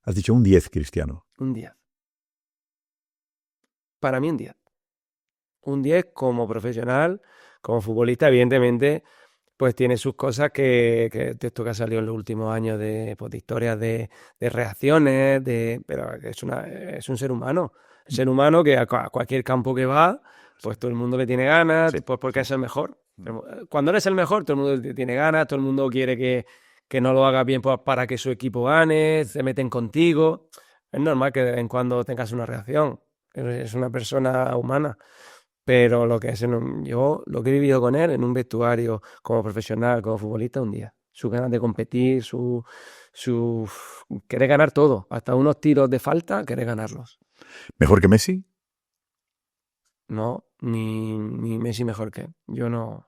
Has dicho un 10, Cristiano. Un 10. Para mí un 10. Un 10 como profesional, como futbolista, evidentemente, pues tiene sus cosas que esto que ha salido en los últimos años de, pues, de historias de reacciones, pero es un ser humano. Un ser humano que a cualquier campo que va, pues todo el mundo le tiene ganas, Sí, pues porque sí. es el mejor. Cuando eres el mejor, todo el mundo tiene ganas, todo el mundo quiere que no lo hagas bien pues, para que su equipo gane, se meten contigo. Es normal que de vez en cuando tengas una reacción. Es una persona humana. Pero lo que es yo lo que he vivido con él en un vestuario como profesional, como futbolista, un día. Su ganas de competir, su querer ganar todo. Hasta unos tiros de falta, querer ganarlos. ¿Mejor que Messi? No, ni Messi mejor que él. Yo no.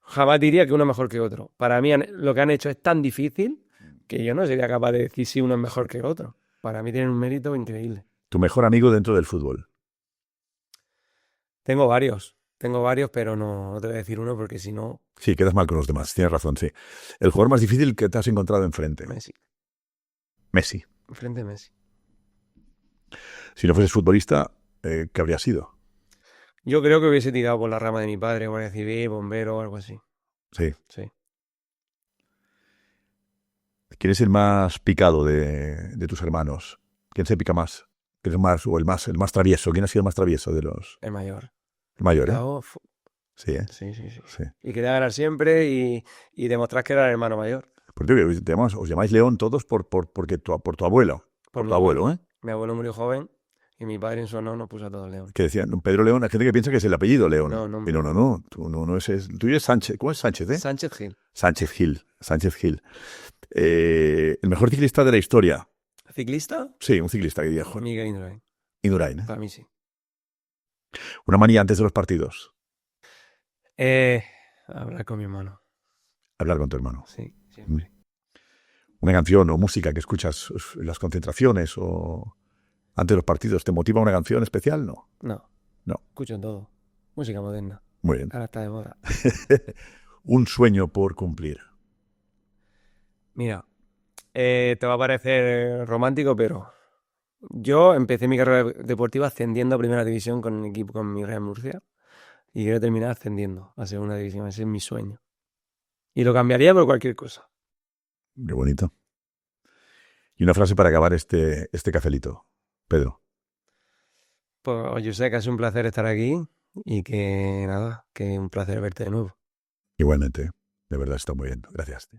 Jamás diría que uno mejor que otro. Para mí lo que han hecho es tan difícil que yo no sería capaz de decir si uno es mejor que otro. Para mí tienen un mérito increíble. Tu mejor amigo dentro del fútbol. Tengo varios, pero no te voy a decir uno porque si no, Sí, quedas mal con los demás. Tienes razón, sí. El jugador más difícil que te has encontrado enfrente. Messi. Messi. Enfrente de Messi. Si no fueses futbolista, ¿qué habría sido? Yo creo que hubiese tirado por la rama de mi padre, guardia civil, bombero o algo así. Sí. Sí. ¿Quién es el más picado de tus hermanos? ¿Quién se pica más? ¿Quién es más, o el más travieso? ¿Quién ha sido el más travieso de los El mayor. el mayor, Bravo, Sí, ¿eh? sí, sí, sí. Sí. Y quería ganar siempre y demostrar que era el hermano mayor. Porque os llamáis León todos por tu abuelo. Por mi tu abuelo, ¿eh? Mi abuelo murió joven y mi padre en su honor nos puso a todos León. Que decían Pedro León, hay gente que piensa que es el apellido León. No, no. Pero no. Tú no es, el tuyo es Sánchez. ¿Cómo es Sánchez, Sánchez Gil. Sánchez Gil. Sánchez Gil. El mejor ciclista de la historia. ¿Ciclista? Sí, un ciclista que diría, Miguel Indurain. Indurain, ¿eh? Para mí sí. Una manía antes de los partidos. Hablar con mi hermano. Hablar con tu hermano. Sí, siempre. Una canción o música que escuchas en las concentraciones o antes de los partidos. ¿Te motiva una canción especial? No. No. Escucho todo. Música moderna. Muy bien. Ahora está de moda. Un sueño por cumplir. Mira, te va a parecer romántico, pero yo empecé mi carrera deportiva ascendiendo a Primera División con un equipo, con mi Real Murcia, y quiero terminar ascendiendo a Segunda División. Ese es mi sueño. Y lo cambiaría por cualquier cosa. Qué bonito. Y una frase para acabar este cafelito. Pedro. Pues yo sé que es un placer estar aquí y que nada, que un placer verte de nuevo. Igualmente. De verdad está muy bien. Gracias.